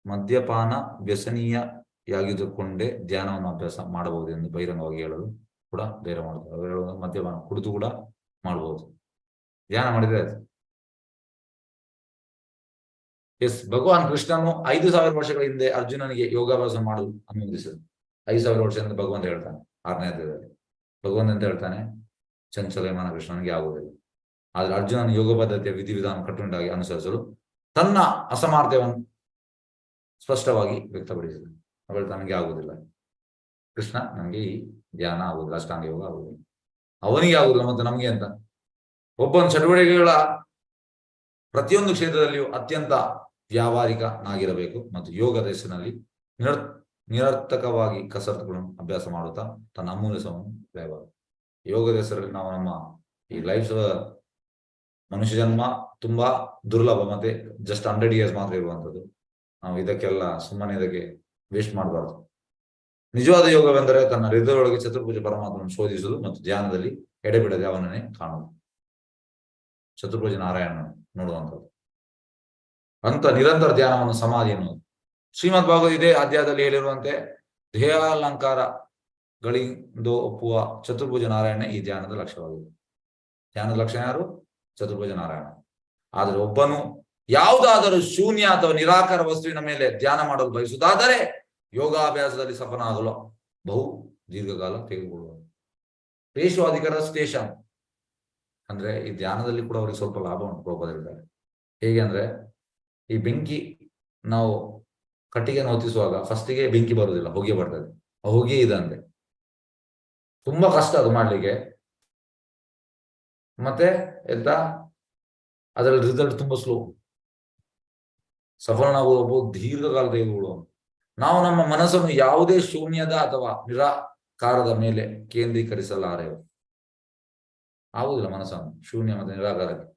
ಮದ್ಯಪಾನ ವ್ಯಸನೀಯಾಗಿದ್ದುಕೊಂಡೇ ಧ್ಯಾನವನ್ನು ಅಭ್ಯಾಸ ಮಾಡಬಹುದು ಎಂದು ಬಹಿರಂಗವಾಗಿ ಹೇಳಲು ಕೂಡ ಧೈರ್ಯ ಮಾಡುತ್ತಾರೆ. ಅವರು ಹೇಳುವ ಮದ್ಯಪಾನ ಕುಡಿದು ಕೂಡ ಮಾಡಬಹುದು, ಧ್ಯಾನ ಮಾಡಿದ್ರೆ ಆಯ್ತು. ಎಸ್, ಭಗವಾನ್ ಕೃಷ್ಣನು 5000 ವರ್ಷಗಳ ಹಿಂದೆ ಅರ್ಜುನನಿಗೆ ಯೋಗಾಭ್ಯಾಸ ಮಾಡಲು ಅನುಮೋದಿಸಿದರು. 5000 ವರ್ಷದಿಂದ ಭಗವಂತ ಹೇಳ್ತಾನೆ 6ನೇ ಅಧ್ಯಾಯದಲ್ಲಿ. ಭಗವಂತ ಅಂತ ಹೇಳ್ತಾನೆ, ಚಂಚಲಯಮಾನ ಕೃಷ್ಣನಿಗೆ ಆಗುವುದಿಲ್ಲ. ಆದ್ರೆ ಅರ್ಜುನನ ಯೋಗ ಪದ್ಧತಿಯ ವಿಧಿವಿಧಾನ ಕಟ್ಟುನಿಟ್ಟಾಗಿ ಅನುಸರಿಸಲು ತನ್ನ ಅಸಮರ್ಥ್ಯವನ್ನು ಸ್ಪಷ್ಟವಾಗಿ ವ್ಯಕ್ತಪಡಿಸಿದ. ಅವಳು ನನಗೆ ಆಗುವುದಿಲ್ಲ ಕೃಷ್ಣ, ನನಗೆ ಈ ಧ್ಯಾನ ಆಗುವುದಿಲ್ಲ, ಅಷ್ಟಾಂಗ ಯೋಗ ಆಗುವುದಿಲ್ಲ. ಅವನಿಗೆ ಆಗುದಿಲ್ಲ, ಮತ್ತೆ ನಮಗೆ ಅಂತ. ಒಬ್ಬನ ಚಟುವಟಿಕೆಗಳ ಪ್ರತಿಯೊಂದು ಕ್ಷೇತ್ರದಲ್ಲಿಯೂ ಅತ್ಯಂತ ವ್ಯಾವಹಾರಿಕನಾಗಿರಬೇಕು ಮತ್ತು ಯೋಗದ ಹೆಸರಿನಲ್ಲಿ ನಿರರ್ಥಕವಾಗಿ ಕಸರತ್ತುಗಳನ್ನು ಅಭ್ಯಾಸ ಮಾಡುತ್ತಾ ತನ್ನ ಅಮೂಲ್ಯ ಸಮಯವನ್ನು ವ್ಯಯಬಾರದು. ಯೋಗದ ಹೆಸರಲ್ಲಿ ನಾವು ನಮ್ಮ ಈ ಲೈಫ್, ಮನುಷ್ಯ ಜನ್ಮ ತುಂಬಾ ದುರ್ಲಭ, ಮತ್ತೆ ಜಸ್ಟ್ 100 years ಮಾತ್ರ ಇರುವಂಥದ್ದು. ನಾವು ಇದಕ್ಕೆಲ್ಲ ಸುಮ್ಮನೆ ಇದಕ್ಕೆ ವೇಸ್ಟ್ ಮಾಡಬಾರ್ದು. ನಿಜವಾದ ಯೋಗವೆಂದರೆ ತನ್ನ ಹೃದಯದೊಳಗೆ ಚತುರ್ಭುಜ ಪರಮಾತ್ಮವನ್ನು ಶೋಧಿಸುವುದು ಮತ್ತು ಧ್ಯಾನದಲ್ಲಿ ಎಡೆಬಿಡದೆ ಅವನನ್ನೇ ಕಾಣುವುದು. ಚತುರ್ಭುಜ ನಾರಾಯಣ ನೋಡುವಂಥದ್ದು ಅಂತ ನಿರಂತರ ಧ್ಯಾನವನ್ನು ಸಮಾಧಿ ಎನ್ನುವುದು. ಶ್ರೀಮದ್ ಭಾಗವತ ಇದೇ ಅಧ್ಯಾಯದಲ್ಲಿ ಹೇಳಿರುವಂತೆ ದೇಹಾಲಂಕಾರಗಳಿಂದ ಒಪ್ಪುವ ಚತುರ್ಭುಜ ನಾರಾಯಣ ಈ ಧ್ಯಾನದ ಲಕ್ಷ್ಯವಾಗಿದೆ. ಧ್ಯಾನದ ಲಕ್ಷ್ಯ ಯಾರು? ಚತುರ್ಭುಜ ನಾರಾಯಣ. ಆದರೆ ಒಬ್ಬನು ಯಾವುದಾದರೂ ಶೂನ್ಯ ಅಥವಾ ನಿರಾಕಾರ ವಸ್ತುವಿನ ಮೇಲೆ ಧ್ಯಾನ ಮಾಡಲು ಬಯಸುವುದಾದರೆ ಯೋಗಾಭ್ಯಾಸದಲ್ಲಿ ಸಫಲನಾಗಲು ಬಹು ದೀರ್ಘಕಾಲ ತೆಗೆದುಕೊಳ್ಳುವ ಪೇಶ್ವಾಧಿಕಾರ ಸ್ಟೇಷನ್. ಅಂದ್ರೆ ಈ ಧ್ಯಾನದಲ್ಲಿ ಕೂಡ ಅವರಿಗೆ ಸ್ವಲ್ಪ ಲಾಭ ಉಂಟು. ಹೇಗೆ ಅಂದ್ರೆ, ಈ ಬೆಂಕಿ ನಾವು ಕಟ್ಟಿಗೆಯನ್ನು ಹೊತ್ತಿಸುವಾಗ ಫಸ್ಟಿಗೆ ಬೆಂಕಿ ಬರುವುದಿಲ್ಲ, ಹೊಗೆ ಬರ್ತದೆ. ಆ ಹೊಗೆ ಇದಂತೆ ತುಂಬಾ ಕಷ್ಟ ಅದು ಮಾಡ್ಲಿಕ್ಕೆ. ಮತ್ತೆ ಎಂತ, ಅದರಲ್ಲಿ ರಿಸಲ್ಟ್ ತುಂಬಾ ಸ್ಲೋ. ಸಫಲನಾಗುವ ದೀರ್ಘಕಾಲ ತೆಗೆದುಕೊಳ್ಳುವ. ನಾವು ನಮ್ಮ ಮನಸ್ಸನ್ನು ಯಾವುದೇ ಶೂನ್ಯದ ಅಥವಾ ನಿರಾಕಾರದ ಮೇಲೆ ಕೇಂದ್ರೀಕರಿಸಲಾರೆವು. ಆಗುವುದಿಲ್ಲ ಮನಸ್ಸನ್ನು ಶೂನ್ಯ ಮತ್ತು ನಿರಾಕಾರಕ್ಕೆ.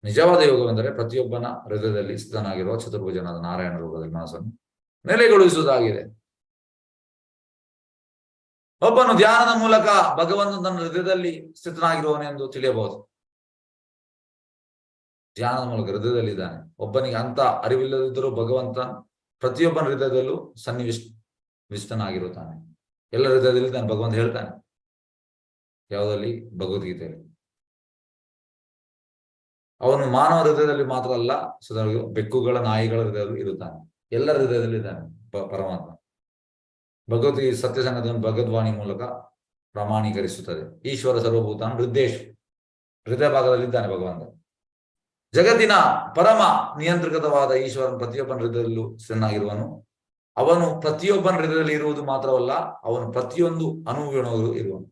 ನಿಜವಾದ ಯೋಗವೆಂದರೆ ಪ್ರತಿಯೊಬ್ಬನ ಹೃದಯದಲ್ಲಿ ಸ್ಥಿತನಾಗಿರುವ ಚತುರ್ಭುಜನಾದ ನಾರಾಯಣ ರೂಪದಲ್ಲಿ ಮನಸ್ಸನ್ನು ನೆಲೆಗೊಳಿಸುವುದಾಗಿದೆ. ಒಬ್ಬನು ಧ್ಯಾನದ ಮೂಲಕ ಭಗವಂತ ತನ್ನ ಹೃದಯದಲ್ಲಿ ಸ್ಥಿತನಾಗಿರುವನೆಂದು ತಿಳಿಯಬಹುದು. ಧ್ಯಾನದ ಮೂಲಕ ಹೃದಯದಲ್ಲಿ ಇದ್ದಾನೆ. ಒಬ್ಬನಿಗೆ ಅಂತ ಅರಿವಿಲ್ಲದಿದ್ದರೂ ಭಗವಂತ ಪ್ರತಿಯೊಬ್ಬನ ಹೃದಯದಲ್ಲೂ ಸನ್ನಿವಿಷ್ಟನಾಗಿರುತ್ತಾನೆ. ಎಲ್ಲ ಹೃದಯದಲ್ಲಿ ತಾನೆ ಭಗವಂತ ಹೇಳ್ತಾನೆ. ಯಾವುದಲ್ಲಿ? ಭಗವದ್ಗೀತೆಯಲ್ಲಿ. ಅವನು ಮಾನವ ಹೃದಯದಲ್ಲಿ ಮಾತ್ರ ಅಲ್ಲ, ಬೆಕ್ಕುಗಳ, ನಾಯಿಗಳ ಹೃದಯದಲ್ಲಿ ಇರುತ್ತಾನೆ. ಎಲ್ಲರ ಹೃದಯದಲ್ಲಿ ಇದ್ದಾನೆ ಪರಮಾತ್ಮ. ಭಗವದ್ಗೀತೆ ಸತ್ಯ ಸಂಗತಿಯನ್ನು ಭಗವದ್ವಾಣಿ ಮೂಲಕ ಪ್ರಮಾಣೀಕರಿಸುತ್ತದೆ. ಈಶ್ವರ ಸರ್ವಭೂತಾನ್ ಹೃದಯೇಶು, ಹೃದಯ ಭಾಗದಲ್ಲಿದ್ದಾನೆ ಭಗವಂತ. ಜಗತ್ತಿನ ಪರಮ ನಿಯಂತ್ರಕವಾದ ಈಶ್ವರನ ಪ್ರತಿಯೊಬ್ಬನ ಹೃದಯದಲ್ಲೂ ಚೆನ್ನಾಗಿರುವನು. ಅವನು ಪ್ರತಿಯೊಬ್ಬನ ಹೃದಯದಲ್ಲಿ ಇರುವುದು ಮಾತ್ರವಲ್ಲ, ಅವನು ಪ್ರತಿಯೊಂದು ಅಣುವಿನಲ್ಲೂ ಇರುವನು.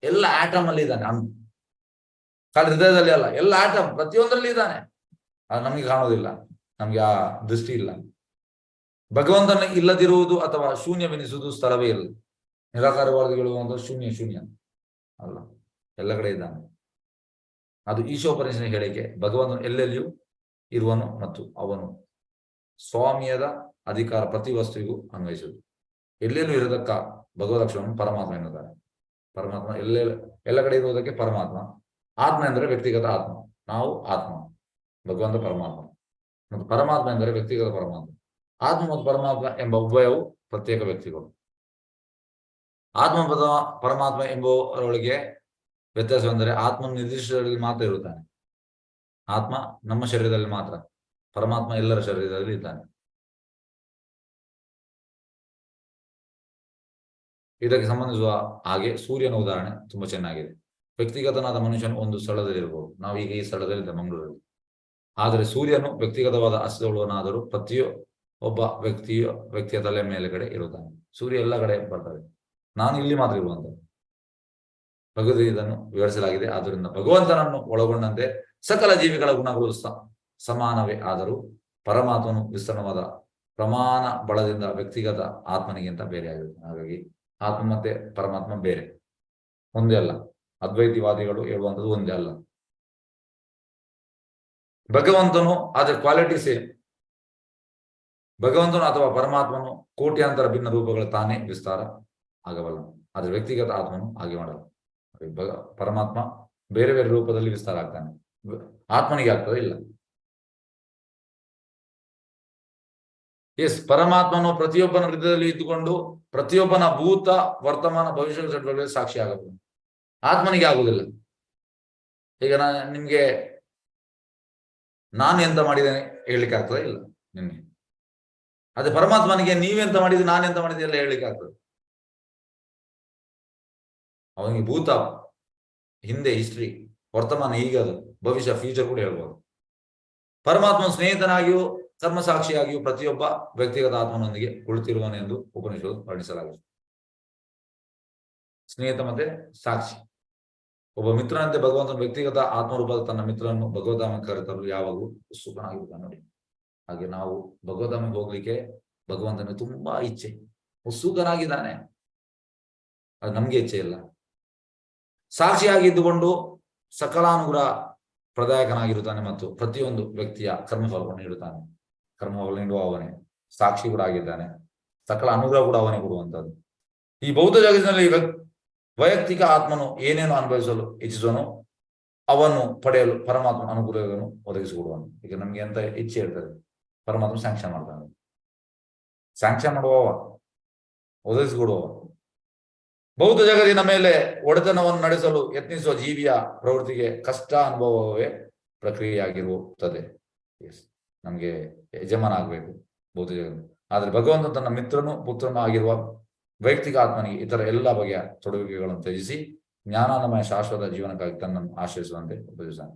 ಎಲ್ಲ ಆಟಮ್ ಅಲ್ಲಿ ಇದ್ದಾನೆ. ಖಾಲಿ ಹೃದಯದಲ್ಲಿ ಅಲ್ಲ, ಎಲ್ಲ ಆಟಮ್ ಪ್ರತಿಯೊಂದರಲ್ಲಿ ಇದ್ದಾನೆ. ಅದು ನಮ್ಗೆ ಕಾಣೋದಿಲ್ಲ, ನಮ್ಗೆ ಆ ದೃಷ್ಟಿ ಇಲ್ಲ. ಭಗವಂತನ ಇಲ್ಲದಿರುವುದು ಅಥವಾ ಶೂನ್ಯವೆನಿಸುವುದು ಸ್ಥಳವೇ ಇಲ್ಲ. ನಿರಾಕಾರವಾದಿಗಳು ಶೂನ್ಯ ಅಲ್ಲ, ಎಲ್ಲ ಕಡೆ ಇದ್ದಾನೆ. ಅದು ಈಶೋಪನಿಷತ್ತಿನ ಹೇಳಿಕೆ. ಭಗವಂತನು ಎಲ್ಲೆಲ್ಲಿಯೂ ಇರುವನು ಮತ್ತು ಅವನು ಸ್ವಾಮಿಯದ ಅಧಿಕಾರ ಪ್ರತಿ ವಸ್ತುವಿಗೂ ಅನ್ವಯಿಸುವುದು. ಎಲ್ಲೆಲ್ಲೂ ಇರೋದಕ್ಕ ಭಗವದ್ ಲಕ್ಷಣವನ್ನು ಪರಮಾತ್ಮ ಎನ್ನುತ್ತಾರೆ. ಪರಮಾತ್ಮ ಎಲ್ಲ ಕಡೆ ಇರುವುದಕ್ಕೆ ಪರಮಾತ್ಮ. ಆತ್ಮ ಎಂದರೆ ವ್ಯಕ್ತಿಗತ ಆತ್ಮ, ನಾವು ಆತ್ಮ, ಭಗವಂತ ಪರಮಾತ್ಮ. ಮತ್ತು ಪರಮಾತ್ಮ ಎಂದರೆ ವ್ಯಕ್ತಿಗತ ಪರಮಾತ್ಮ. ಆತ್ಮ ಮತ್ತು ಪರಮಾತ್ಮ ಎಂಬ ಉಭಯವು ಪ್ರತ್ಯೇಕ ವ್ಯಕ್ತಿಗಳು. ಆತ್ಮ ಪರಮಾತ್ಮ ಎಂಬುವರೊಳಗೆ ವ್ಯತ್ಯಾಸವೆಂದರೆ ಆತ್ಮ ನಿರ್ದಿಷ್ಟ ಶರೀರದಲ್ಲಿ ಮಾತ್ರ ಇರುತ್ತಾನೆ. ಆತ್ಮ ನಮ್ಮ ಶರೀರದಲ್ಲಿ ಮಾತ್ರ, ಪರಮಾತ್ಮ ಎಲ್ಲರ ಶರೀರದಲ್ಲಿ ಇದ್ದಾನೆ. ಇದಕ್ಕೆ ಸಂಬಂಧಿಸುವ ಹಾಗೆ ಸೂರ್ಯನ ಉದಾಹರಣೆ ತುಂಬಾ ಚೆನ್ನಾಗಿದೆ. ವ್ಯಕ್ತಿಗತನಾದ ಮನುಷ್ಯನು ಒಂದು ಸ್ಥಳದಲ್ಲಿ ಇರಬಹುದು. ನಾವೀಗ ಈ ಸ್ಥಳದಲ್ಲಿ ಮಂಗಳೂರಲ್ಲಿ. ಆದರೆ ಸೂರ್ಯನು ವ್ಯಕ್ತಿಗತವಾದ ಅಸ್ತಿತ್ವನಾದರೂ ಪ್ರತಿಯೊಬ್ಬ ವ್ಯಕ್ತಿಯ ತಲೆ ಮೇಲೆಗಡೆ ಇರುತ್ತಾನೆ. ಸೂರ್ಯ ಎಲ್ಲ ಕಡೆ ಬರ್ತಾರೆ, ನಾನು ಇಲ್ಲಿ ಮಾತ್ರ ಇರುವಂತ ಭಗವದ್ಗೀತೆಯನ್ನು ವಿವರಿಸಲಾಗಿದೆ. ಆದ್ದರಿಂದ ಭಗವಂತನನ್ನು ಒಳಗೊಂಡಂತೆ ಸಕಲ ಜೀವಿಗಳ ಗುಣಗಳು ಸಮಾನವೇ. ಆದರೂ ಪರಮಾತ್ಮನು ವಿಸ್ತರಣವಾದ ಪ್ರಮಾಣ ಬಲದಿಂದ ವ್ಯಕ್ತಿಗತ ಆತ್ಮನಿಗಿಂತ ಬೇರೆಯಾಗಿರುತ್ತಾನೆ. ಹಾಗಾಗಿ ಆತ್ಮ ಮತ್ತೆ ಪರಮಾತ್ಮ ಬೇರೆ, ಒಂದೇ ಅಲ್ಲ. ಅದ್ವೈತಿವಾದಿಗಳು ಹೇಳುವಂಥದ್ದು ಒಂದೇ ಅಲ್ಲ. ಭಗವಂತನು ಅದರ ಕ್ವಾಲಿಟಿ ಸೇಮ್. ಭಗವಂತನು ಅಥವಾ ಪರಮಾತ್ಮನು ಕೋಟ್ಯಾಂತರ ಭಿನ್ನ ರೂಪಗಳ ತಾನೇ ವಿಸ್ತಾರ ಆಗಬಲ್ಲ. ಆದರೆ ವ್ಯಕ್ತಿಗತ ಆತ್ಮನು ಹಾಗೆ ಮಾಡಲ್ಲ. ಪರಮಾತ್ಮ ಬೇರೆ ಬೇರೆ ರೂಪದಲ್ಲಿ ವಿಸ್ತಾರ ಆಗ್ತಾನೆ, ಆತ್ಮನಿಗೆ ಆಗ್ತದೆ ಇಲ್ಲ. ಪರಮಾತ್ಮನು ಪ್ರತಿಯೊಬ್ಬನ ಹೃದಯದಲ್ಲಿ ಇದ್ದುಕೊಂಡು ಪ್ರತಿಯೊಬ್ಬನ ಭೂತ, ವರ್ತಮಾನ, ಭವಿಷ್ಯದ ಚಟುವಟಿಕೆಗಳಿಗೆ ಸಾಕ್ಷಿ ಆಗಬಹುದು. ಆತ್ಮನಿಗೆ ಆಗುವುದಿಲ್ಲ. ಈಗ ನಿಮ್ಗೆ ನಾನು ಎಂತ ಮಾಡಿದ್ದೇನೆ ಹೇಳಲಿಕ್ಕೆ ಆಗ್ತದೆ ಇಲ್ಲ ನಿನ್ನೆ. ಅದೇ ಪರಮಾತ್ಮನಿಗೆ ನೀವೆಂತ ಮಾಡಿದ್ರಿ, ನಾನೆಂತ ಮಾಡಿದ್ದೆ ಎಲ್ಲ ಹೇಳಲಿಕ್ಕೆ ಆಗ್ತದೆ. ಅವನಿಗೆ ಭೂತ, ಹಿಂದೆ ಹಿಸ್ಟ್ರಿ, ವರ್ತಮಾನ ಹೀಗದು, ಭವಿಷ್ಯ ಫ್ಯೂಚರ್ ಕೂಡ ಹೇಳ್ಬೋದು. ಪರಮಾತ್ಮ ಸ್ನೇಹಿತನಾಗಿಯೂ ಕರ್ಮಸಾಕ್ಷಿಯಾಗಿಯೂ ಪ್ರತಿಯೊಬ್ಬ ವ್ಯಕ್ತಿಗತ ಆತ್ಮನೊಂದಿಗೆ ಕುಳಿತಿರುವನೆಂದು ಉಪನಿಷತ್ತು ವರ್ಣಿಸಲಾಗಿದೆ. ಸ್ನೇಹಿತ ಮತ್ತೆ ಸಾಕ್ಷಿ. ಒಬ್ಬ ಮಿತ್ರನಂತೆ ಭಗವಂತನ ವ್ಯಕ್ತಿಗತ ಆತ್ಮರೂಪದ ತನ್ನ ಮಿತ್ರನನ್ನು ಭಗವದ್ಧಾಮಕ್ಕೆ ಕರೆತರಲು ಯಾವಾಗಲೂ ಉತ್ಸುಕನಾಗಿರುತ್ತಾನೆ. ನೋಡಿ, ಹಾಗೆ ನಾವು ಭಗವದ್ಧಾಮಕ್ಕೆ ಹೋಗ್ಲಿಕ್ಕೆ ಭಗವಂತನ ತುಂಬಾ ಇಚ್ಛೆ, ಉತ್ಸುಕನಾಗಿದ್ದಾನೆ. ಅದು ನಮ್ಗೆ ಇಚ್ಛೆ ಇಲ್ಲ. ಸಾಕ್ಷಿಯಾಗಿದ್ದುಕೊಂಡು ಸಕಲಾನುಗ್ರಹ ಪ್ರದಾಯಕನಾಗಿರುತ್ತಾನೆ ಮತ್ತು ಪ್ರತಿಯೊಂದು ವ್ಯಕ್ತಿಯ ಕರ್ಮಫಲವನ್ನು ನೀಡುತ್ತಾನೆ. ಕರ್ಮಫಲ ನೀಡುವ ಅವನೇ, ಸಾಕ್ಷಿ ಕೂಡ ಆಗಿದ್ದಾನೆ, ಸಕಲ ಅನುಗ್ರಹ ಕೂಡ ಅವನೇ ಕೊಡುವಂಥದ್ದು. ಈ ಬೌದ್ಧ ಜಗತ್ತಿನಲ್ಲಿ ವೈಯಕ್ತಿಕ ಆತ್ಮನು ಏನೇನು ಅನುಭವಿಸಲು ಇಚ್ಛಿಸೋನು ಅವನ್ನು ಪಡೆಯಲು ಪರಮಾತ್ಮ ಅನುಗ್ರಹವನ್ನು ಒದಗಿಸಿಕೊಡುವನು. ಈಗ ನಮ್ಗೆ ಎಂತ ಇಚ್ಛೆ ಇರ್ತದೆ, ಪರಮಾತ್ಮ ಸ್ಯಾಂಕ್ಷನ್ ಮಾಡ್ತಾನೆ. ಸ್ಯಾಂಕ್ಷನ್ ಮಾಡುವವ, ಒದಗಿಸಿಕೊಡುವವ. ಬೌದ್ಧ ಜಗತ್ತಿನ ಮೇಲೆ ಒಡೆತನವನ್ನು ನಡೆಸಲು ಯತ್ನಿಸುವ ಜೀವಿಯ ಪ್ರವೃತ್ತಿಗೆ ಕಷ್ಟ ಅನುಭವವೇ ಪ್ರಕ್ರಿಯೆಯಾಗಿರುತ್ತದೆ. ನಮ್ಗೆ ಯಜಮಾನ ಆಗ್ಬೇಕು ಬೌದ್ಧ ಜಗತ್ತು. ಆದ್ರೆ ಭಗವಂತ ತನ್ನ ಮಿತ್ರನು ಪುತ್ರನೂ ಆಗಿರುವ ವೈಯಕ್ತಿಕ ಆತ್ಮನಿಗೆ ಇತರ ಎಲ್ಲ ಬಗೆಯ ತೊಡಗುವಿಕೆಗಳನ್ನು ತ್ಯಜಿಸಿ ಜ್ಞಾನಾನಮಯ ಶಾಶ್ವತ ಜೀವನಕ್ಕಾಗಿ ತನ್ನನ್ನು ಆಶ್ರಯಿಸುವಂತೆ ಉಪದೇಶಿಸಾನೆ.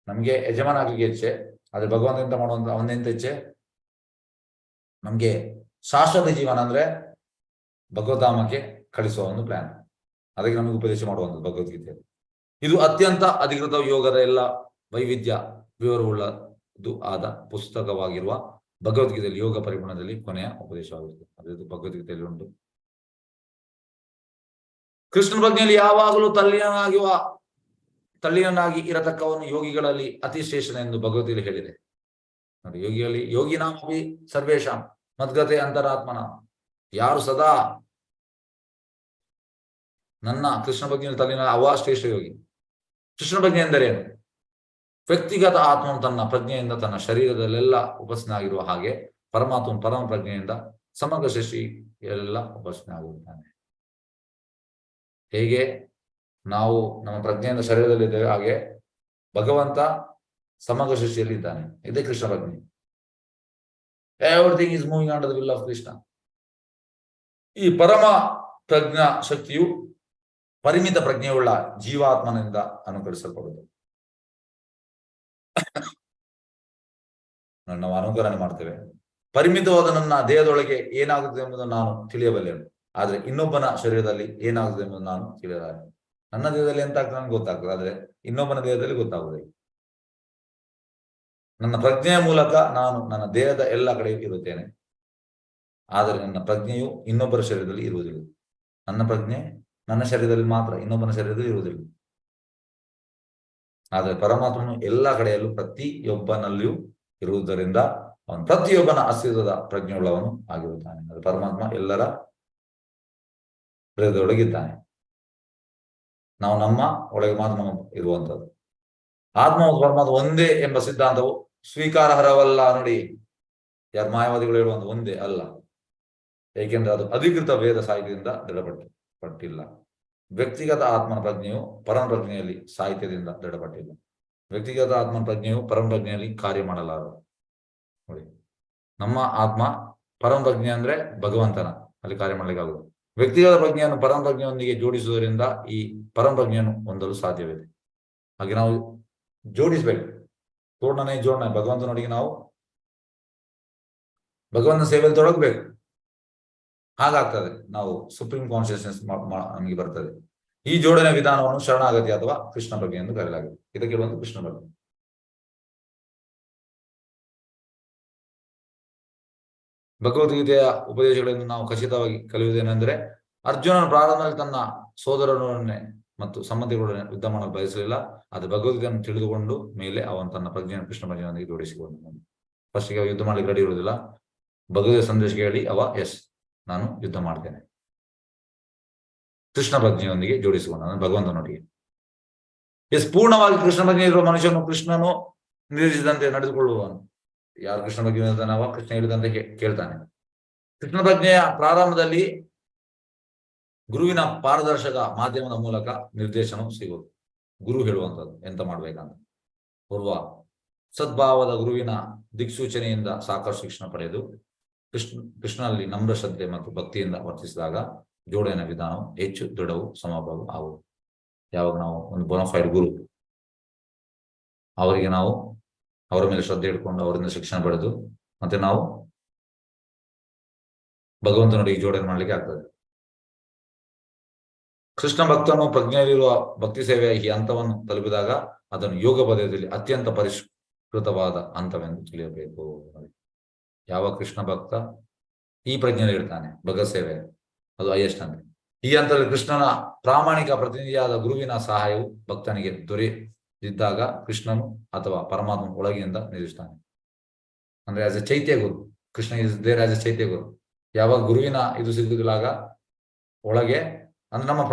ನಮ್ಗೆ ಯಜಮಾನ ಆಗ್ಲಿಕ್ಕೆ ಇಚ್ಛೆ, ಆದ್ರೆ ಭಗವಂತ ಎಂತ ಮಾಡುವಂತ ಅವನೆಂತ ಇಚ್ಛೆ, ನಮ್ಗೆ ಶಾಶ್ವತ ಜೀವನ ಅಂದ್ರೆ ಭಗವದ್ಧಾಮಕ್ಕೆ ಕಳಿಸುವ ಒಂದು ಪ್ಲಾನ್. ಅದಕ್ಕೆ ನಮಗೆ ಉಪದೇಶ ಮಾಡುವಂಥದ್ದು ಭಗವದ್ಗೀತೆಯಲ್ಲಿ. ಇದು ಅತ್ಯಂತ ಅಧಿಕೃತ ಯೋಗದ ಎಲ್ಲ ವೈವಿಧ್ಯ ವಿವರವುಳ್ಳದು ಆದ ಪುಸ್ತಕವಾಗಿರುವ ಭಗವದ್ಗೀತೆಯಲ್ಲಿ ಯೋಗ ಪರಿಪೂರ್ಣದಲ್ಲಿ ಕೊನೆಯ ಉಪದೇಶವಾಗಿರುತ್ತದೆ. ಅದು ಭಗವದ್ಗೀತೆಯಲ್ಲಿ ಉಂಟು. ಕೃಷ್ಣ ಪ್ರಜ್ಞೆಯಲ್ಲಿ ಯಾವಾಗಲೂ ತಲ್ಲೀನಾಗಿ ಇರತಕ್ಕವನು ಯೋಗಿಗಳಲ್ಲಿ ಅತಿ ಶ್ರೇಷ್ಠನೆಂದು ಭಗವದ್ಗೀತೆ ಹೇಳಿದೆ. ನೋಡಿ, ಯೋಗಿನಾಮಿ ಸರ್ವೇಶಾಂ ಮದ್ಗತೆ ಅಂತರಾತ್ಮನ. ಯಾರು ಸದಾ ನನ್ನ ಕೃಷ್ಣ ಪ್ರಜ್ಞೆಯಲ್ಲಿ ತಲ್ಲಿನ ಅವ ಶ್ರೇಷ್ಠ ಯೋಗಿ. ಕೃಷ್ಣ ಪ್ರಜ್ಞೆ ಎಂದರೇನು? ವ್ಯಕ್ತಿಗತ ಆತ್ಮನು ತನ್ನ ಪ್ರಜ್ಞೆಯಿಂದ ತನ್ನ ಶರೀರದಲ್ಲೆಲ್ಲ ಉಪಸ್ಥಿತನಾಗಿರುವ ಹಾಗೆ ಪರಮಾತ್ಮ ಪರಮ ಪ್ರಜ್ಞೆಯಿಂದ ಸಮಗ್ರ ಸೃಷ್ಟಿ ಎಲ್ಲ ಉಪಾಸನೆಯಾಗುತ್ತಾನೆ. ಹೇಗೆ ನಾವು ನಮ್ಮ ಪ್ರಜ್ಞೆಯಿಂದ ಶರೀರದಲ್ಲಿದ್ದೇವೆ, ಹಾಗೆ ಭಗವಂತ ಸಮಗ್ರ ಸೃಷ್ಟಿಯಲ್ಲಿ ಇದ್ದಾನೆ. ಇದೇ ಕೃಷ್ಣ ಪ್ರಜ್ಞೆ. Everything is moving under the will of Krishna. ಈ ಪರಮ ಪ್ರಜ್ಞಾ ಶಕ್ತಿಯು ಪರಿಮಿತ ಪ್ರಜ್ಞೆಯುಳ್ಳ ಜೀವಾತ್ಮನಿಂದ ಅನುಕರಿಸಲ್ಪಡುವುದು. ನಾವು ಅನುಕರಣೆ ಮಾಡ್ತೇವೆ. ಪರಿಮಿತವಾದ ನನ್ನ ದೇಹದೊಳಗೆ ಏನಾಗುತ್ತದೆ ಎಂಬುದನ್ನು ನಾನು ತಿಳಿಯಬಲ್ಲೆನು, ಆದ್ರೆ ಇನ್ನೊಬ್ಬನ ಶರೀರದಲ್ಲಿ ಏನಾಗುತ್ತದೆ ಎಂಬುದನ್ನು ನಾನು ತಿಳಿಯಲಾರೆ. ನನ್ನ ದೇಹದಲ್ಲಿ ಎಂತ ಆಗ್ತದೆ ನನಗೆ ಗೊತ್ತಾಗ್ತದೆ, ಆದ್ರೆ ಇನ್ನೊಬ್ಬನ ದೇಹದಲ್ಲಿ ಗೊತ್ತಾಗುವುದಿಲ್ಲ. ನನ್ನ ಪ್ರಜ್ಞೆಯ ಮೂಲಕ ನಾನು ನನ್ನ ದೇಹದ ಎಲ್ಲ ಕಡೆ ಇರುತ್ತೇನೆ, ಆದರೆ ನನ್ನ ಪ್ರಜ್ಞೆಯು ಇನ್ನೊಬ್ಬರ ಶರೀರದಲ್ಲಿ ಇರುವುದಿಲ್ಲ. ನನ್ನ ಪ್ರಜ್ಞೆ ನನ್ನ ಶರೀರದಲ್ಲಿ ಮಾತ್ರ, ಇನ್ನೊಬ್ಬನ ಶರೀರದಲ್ಲಿ ಇರುವುದಿಲ್ಲ. ಆದರೆ ಪರಮಾತ್ಮನು ಎಲ್ಲ ಕಡೆಯಲ್ಲೂ ಪ್ರತಿಯೊಬ್ಬನಲ್ಲಿಯೂ ಇರುವುದರಿಂದ ಅವನು ಪ್ರತಿಯೊಬ್ಬನ ಅಸ್ತಿತ್ವದ ಪ್ರಜ್ಞೆಯುಳ್ಳವನು ಆಗಿರುತ್ತಾನೆ. ಅದು ಪರಮಾತ್ಮ ಎಲ್ಲರ ಹೃದಯದೊಳಗಿದ್ದಾನೆ. ನಾವು ನಮ್ಮ ಒಳಗೆ ಮಾತ್ರ ನಮ್ಮ ಇರುವಂತದ್ದು. ಆತ್ಮ ಮತ್ತು ಪರಮಾತ್ಮ ಒಂದೇ ಎಂಬ ಸಿದ್ಧಾಂತವು ಸ್ವೀಕಾರಾರ್ಹವಲ್ಲ ನೋಡಿ. ಯಾರು ಮಾಯಾವಾದಿಗಳು ಹೇಳುವಂತ ಒಂದೇ ಅಲ್ಲ, ಏಕೆಂದ್ರೆ ಅದು ಅಧಿಕೃತ ವೇದ ಸಾಹಿತ್ಯದಿಂದ ದೃಢಪಟ್ಟಿಲ್ಲ. ವ್ಯಕ್ತಿಗತ ಆತ್ಮನ ಪ್ರಜ್ಞೆಯು ಪರಮ ಪ್ರಜ್ಞೆಯಲ್ಲಿ ಸಾಹಿತ್ಯದಿಂದ ದೃಢಪಟ್ಟಿಲ್ಲ. ವ್ಯಕ್ತಿಗತ ಆತ್ಮನ ಪ್ರಜ್ಞೆಯು ಪರಮ ಪ್ರಜ್ಞೆಯಲ್ಲಿ ಕಾರ್ಯ ಮಾಡಲಾರದು. ನೋಡಿ, ನಮ್ಮ ಆತ್ಮ ಪರಮ ಪ್ರಜ್ಞೆ ಅಂದ್ರೆ ಭಗವಂತನ ಅಲ್ಲಿ ಕಾರ್ಯ ಮಾಡ್ಲಿಕ್ಕೆ ಆಗುದು. ವ್ಯಕ್ತಿಗತ ಪ್ರಜ್ಞೆಯನ್ನು ಪರಮ ಪ್ರಜ್ಞೆಯೊಂದಿಗೆ ಜೋಡಿಸುವುದರಿಂದ ಈ ಪರಮ ಪ್ರಜ್ಞೆಯನ್ನು ಹೊಂದಲು ಸಾಧ್ಯವಿದೆ. ಹಾಗೆ ನಾವು ಜೋಡಿಸ್ಬೇಕು, ತೋಡಣೆ ಜೋಡಣೆ ಭಗವಂತನೊಟ್ಟಿಗೆ ನಾವು ಭಗವಂತನ ಸೇವೆಯಲ್ಲಿ ತೊಡಗಬೇಕು. ಹಾಗಾಗ್ತದೆ, ನಾವು ಸುಪ್ರೀಂ ಕಾನ್ಶಿಯಸ್ನೆಸ್ ನಮಗೆ ಬರ್ತದೆ. ಈ ಜೋಡಣೆ ವಿಧಾನವನ್ನು ಶರಣಾಗತಿ ಅಥವಾ ಕೃಷ್ಣ ಪ್ರಜ್ಞೆ ಎಂದು ಕರೆಯಲಾಗಿದೆ. ಇದಕ್ಕೆ ಒಂದು ಕೃಷ್ಣ ಪ್ರಜ್ಞೆ. ಭಗವದ್ಗೀತೆಯ ಉಪದೇಶಗಳನ್ನು ನಾವು ಖಚಿತವಾಗಿ ಕಲಿಯುವುದೇನೆಂದರೆ, ಅರ್ಜುನನ ಪ್ರಾರಂಭದಲ್ಲಿ ತನ್ನ ಸೋದರನೊಡನೆ ಮತ್ತು ಸಂಬಂಧಿಗಳೊಡನೆ ಯುದ್ಧ ಮಾಡಲು ಬಯಸಲಿಲ್ಲ. ಆದರೆ ಭಗವದ್ಗೀತೆಯನ್ನು ತಿಳಿದುಕೊಂಡು ಮೇಲೆ ಅವನು ತನ್ನ ಪ್ರಜ್ಞೆಯನ್ನು ಕೃಷ್ಣ ಪ್ರಜ್ಞೆಯೊಂದಿಗೆ ಜೋಡಿಸಿಕೊಂಡು ಫಸ್ಟಿಗೆ ಯುದ್ಧ ಮಾಡ್ಲಿಕ್ಕೆ ರೆಡಿ ಇರುವುದಿಲ್ಲ. ಭಗವದ್ಗೀತೆ ಸಂದೇಶ ಕೇಳಿ ನಾನು ಯುದ್ಧ ಮಾಡ್ತೇನೆ, ಕೃಷ್ಣ ಪ್ರಜ್ಞೆಯೊಂದಿಗೆ ಜೋಡಿಸಿಕೊಂಡು ನಾನು ಭಗವಂತನೊಟ್ಟಿಗೆ. ಪೂರ್ಣವಾಗಿ ಕೃಷ್ಣ ಪ್ರಜ್ಞೆ ಇರುವ ಮನುಷ್ಯನು ಕೃಷ್ಣನು ನಿರ್ದೇಶಿಸಿದಂತೆ ನಡೆದುಕೊಳ್ಳುವವನು. ಯಾರು ಕೃಷ್ಣ ಪ್ರಜ್ಞೆ ಇರ್ತಾನವ ಕೃಷ್ಣ ಹೇಳಿದಂತೆ ಕೇಳ್ತಾನೆ. ಕೃಷ್ಣ ಪ್ರಜ್ಞೆಯ ಪ್ರಾರಂಭದಲ್ಲಿ ಗುರುವಿನ ಪಾರದರ್ಶಕ ಮಾಧ್ಯಮದ ಮೂಲಕ ನಿರ್ದೇಶನ ಸಿಗುವುದು. ಗುರು ಹೇಳುವಂಥದ್ದು ಎಂತ ಮಾಡ್ಬೇಕಂತ. ಪೂರ್ವ ಸದ್ಭಾವದ ಗುರುವಿನ ದಿಕ್ಸೂಚನೆಯಿಂದ ಸಾಕಷ್ಟು ಶಿಕ್ಷಣ ಪಡೆದು ಕೃಷ್ಣನಲ್ಲಿ ನಮ್ರ ಶ್ರದ್ಧೆ ಮತ್ತು ಭಕ್ತಿಯಿಂದ ವರ್ತಿಸಿದಾಗ ಜೋಡಣೆಯ ವಿಧಾನವು ಹೆಚ್ಚು ದೃಢವು ಸಮಭಾವ ಆಗುವುದು. ಯಾವಾಗ ನಾವು ಒಂದು ಬೋನಫೈಡ್ ಗುರು ಅವರಿಗೆ ನಾವು ಅವರ ಮೇಲೆ ಶ್ರದ್ಧೆ ಇಟ್ಕೊಂಡು ಅವರಿಂದ ಶಿಕ್ಷಣ ಪಡೆದು ಮತ್ತೆ ನಾವು ಭಗವಂತನೊಟ್ಟಿಗೆ ಜೋಡಣೆ ಮಾಡ್ಲಿಕ್ಕೆ ಆಗ್ತದೆ. ಕೃಷ್ಣ ಭಕ್ತನು ಪ್ರಜ್ಞೆಯಲ್ಲಿರುವ ಭಕ್ತಿ ಸೇವೆಯ ಈ ಹಂತವನ್ನು ತಲುಪಿದಾಗ ಅದನ್ನು ಯೋಗ ಪದ್ಧತಿಯಲ್ಲಿ ಅತ್ಯಂತ ಪರಿಷ್ಕೃತವಾದ ಹಂತವೆಂದು ತಿಳಿಯಬೇಕು. ಯಾವ ಕೃಷ್ಣ ಭಕ್ತ ಈ ಪ್ರಜ್ಞೆಯಲ್ಲಿ ಇರ್ತಾನೆ, ಭಗವತ್ ಸೇವೆ ಅದು ಹೈಯೆಸ್ಟ್ ಅಂತ. ಈ ಹಂತದಲ್ಲಿ ಕೃಷ್ಣನ ಪ್ರಾಮಾಣಿಕ ಪ್ರತಿನಿಧಿಯಾದ ಗುರುವಿನ ಸಹಾಯವು ಭಕ್ತನಿಗೆ ದೊರೆದಿದ್ದಾಗ ಕೃಷ್ಣನು ಅಥವಾ ಪರಮಾತ್ಮ ಒಳಗಿನಿಂದ ನಿಲ್ಲಿಸ್ತಾನೆ. ಅಂದ್ರೆ as a chaitya guru, Krishna is there as a chaitya guru. ಯಾವಾಗ ಗುರುವಿನ ಇದು ಸಿಗುದಿಲ್ಲಾಗ ಒಳಗೆ ಅಂದ್ರೆ ನಾವು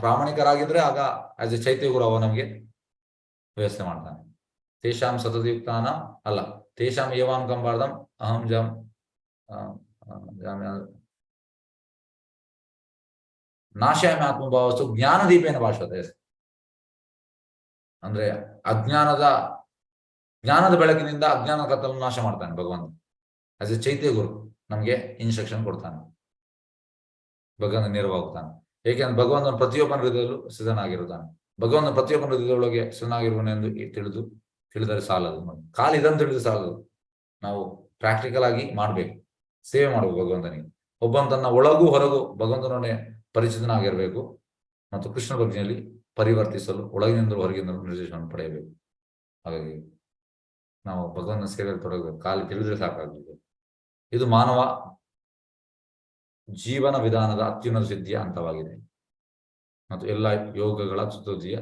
ಪ್ರಾಮಾಣಿಕರಾಗಿದ್ರೆ ಆಗ ಆಸ್ ಎ ಚೈತ್ಯ ಗುರು ಅವ ನಮಗೆ ವ್ಯವಸ್ಥೆ ಮಾಡ್ತಾನೆ. ತೇಷಾಂ ಸತತಯುಕ್ತಾನ ಅಲ್ಲ, ತೇಷಾಂ ಏವಾನ್ ಕಂಬಾರ್ದಂ ಅಹಂ ಜಂ ನಾಶಯಾಮಿ ಆತ್ಮಭಾವಸ್ತು ಜ್ಞಾನದೀಪೇನ ಭಾಷತೆ. ಅಂದ್ರೆ ಜ್ಞಾನದ ಬೆಳಕಿನಿಂದ ಅಜ್ಞಾನ ಕತ್ತಲನ್ನು ನಾಶ ಮಾಡ್ತಾನೆ ಭಗವಂತ. ಆಸ್ ಎ ಚೈತ್ಯ ಗುರು ನಮ್ಗೆ ಇನ್ಸ್ಟ್ರಕ್ಷನ್ ಕೊಡ್ತಾನೆ, ಭಗವಂತ ನೇರವಾಗುತ್ತಾನೆ. ಏಕೆಂದ್ರೆ ಭಗವಂತನ ಪ್ರತಿಯೊಬ್ಬನ ಹೃದಯದಲ್ಲೂ ಸಿದ್ಧನಾಗಿರುತ್ತಾನೆ. ಭಗವಂತನ ಪ್ರತಿಯೊಬ್ಬನ ಹೃದಯದೊಳಗೆ ಸಿದ್ಧನಾಗಿರುವನೆಂದು ತಿಳಿದರೆ ಸಾಲದು. ಖಾಲಿ ಇದನ್ನು ತಿಳಿದು ಸಾಲದು, ನಾವು ಪ್ರಾಕ್ಟಿಕಲ್ ಆಗಿ ಮಾಡ್ಬೇಕು, ಸೇವೆ ಮಾಡಬೇಕು ಭಗವಂತನಿಗೆ. ಒಬ್ಬನ ತನ್ನ ಒಳಗೂ ಹೊರಗೂ ಭಗವಂತನೊಡನೆ ಪರಿಚಿತನಾಗಿರ್ಬೇಕು ಮತ್ತು ಕೃಷ್ಣ ಪ್ರಜ್ಞೆಯಲ್ಲಿ ಪರಿವರ್ತಿಸಲು ಒಳಗಿನಿಂದಲೂ ಹೊರಗಿನಿಂದಲೂ ನಿರ್ದೇಶನ ಪಡೆಯಬೇಕು. ಹಾಗಾಗಿ ನಾವು ಭಗವಂತನ ಸೇವೆಯಲ್ಲಿ ತೊಡಗಬೇಕು, ಖಾಲಿ ತಿಳಿದ್ರೆ ಸಾಕಾಗಬೇಕು. ಇದು ಮಾನವ ಜೀವನ ವಿಧಾನದ ಅತ್ಯುನ್ನತ ಸಿದ್ಧಿಯ ಹಂತವಾಗಿದೆ ಮತ್ತು ಎಲ್ಲ ಯೋಗಗಳ ಚತುರ್ಧಿಯ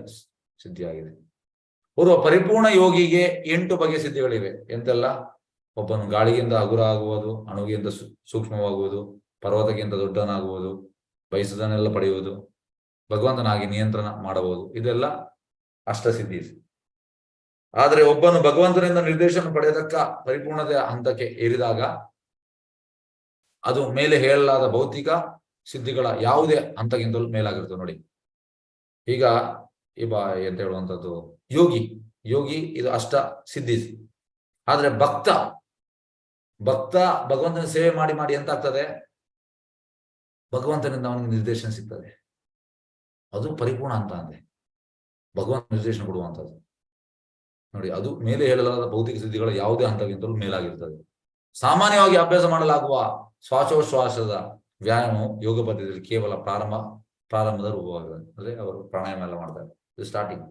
ಸಿದ್ಧಿಯಾಗಿದೆ. ಓರ್ವ ಪರಿಪೂರ್ಣ ಯೋಗಿಗೆ 8 ಬಗೆಯ ಸಿದ್ಧಿಗಳಿವೆ. ಎಂತೆಲ್ಲ? ಒಬ್ಬನು ಗಾಳಿಗಿಂತ ಹಗುರ ಆಗುವುದು, ಅಣುಗಿಂತ ಸೂಕ್ಷ್ಮವಾಗುವುದು, ಪರ್ವತಕ್ಕಿಂತ ದೊಡ್ಡನಾಗುವುದು, ಬಯಸುವುದನ್ನೆಲ್ಲ ಪಡೆಯುವುದು, ಭಗವಂತನಾಗಿ ನಿಯಂತ್ರಣ ಮಾಡಬಹುದು. ಇದೆಲ್ಲ ಅಷ್ಟಸಿದ್ಧಿ. ಆದರೆ ಒಬ್ಬನು ಭಗವಂತನಿಂದ ನಿರ್ದೇಶನ ಪಡೆಯತಕ್ಕ ಪರಿಪೂರ್ಣತೆಯ ಹಂತಕ್ಕೆ ಏರಿದಾಗ ಅದು ಮೇಲೆ ಹೇಳಲಾದ ಭೌತಿಕ ಸಿದ್ಧಿಗಳ ಯಾವುದೇ ಹಂತಕ್ಕಿಂತಲೂ ಮೇಲಾಗಿರ್ತದೆ. ನೋಡಿ, ಈಗ ಎಂತ ಹೇಳುವಂಥದ್ದು, ಯೋಗಿ ಇದು ಅಷ್ಟ ಸಿದ್ಧಿ. ಆದ್ರೆ ಭಕ್ತ ಭಗವಂತನ ಸೇವೆ ಮಾಡಿ ಮಾಡಿ ಎಂತ ಆಗ್ತದೆ, ಭಗವಂತನಿಂದ ಅವನಿಗೆ ನಿರ್ದೇಶನ ಸಿಗ್ತದೆ. ಅದು ಪರಿಪೂರ್ಣ ಹಂತ ಅಂದ್ರೆ ಭಗವಂತ ನಿರ್ದೇಶನ ಕೊಡುವಂಥದ್ದು. ನೋಡಿ, ಅದು ಮೇಲೆ ಹೇಳಲಾದ ಭೌತಿಕ ಸಿದ್ಧಿಗಳ ಯಾವುದೇ ಹಂತಕ್ಕಿಂತಲೂ ಮೇಲಾಗಿರ್ತದೆ. ಸಾಮಾನ್ಯವಾಗಿ ಅಭ್ಯಾಸ ಮಾಡಲಾಗುವ ಶ್ವಾಸೋಚ್ಛ್ವಾಸದ ವ್ಯಾಯಾಮವು ಯೋಗ ಪದ್ಧತಿಯಲ್ಲಿ ಕೇವಲ ಪ್ರಾರಂಭದ ರೂಪವಾಗಿದೆ. ಅಂದ್ರೆ ಅವರು ಪ್ರಾಣಾಯಾಮ ಎಲ್ಲ ಮಾಡ್ತಾರೆ, ಇದು ಸ್ಟಾರ್ಟಿಂಗ್.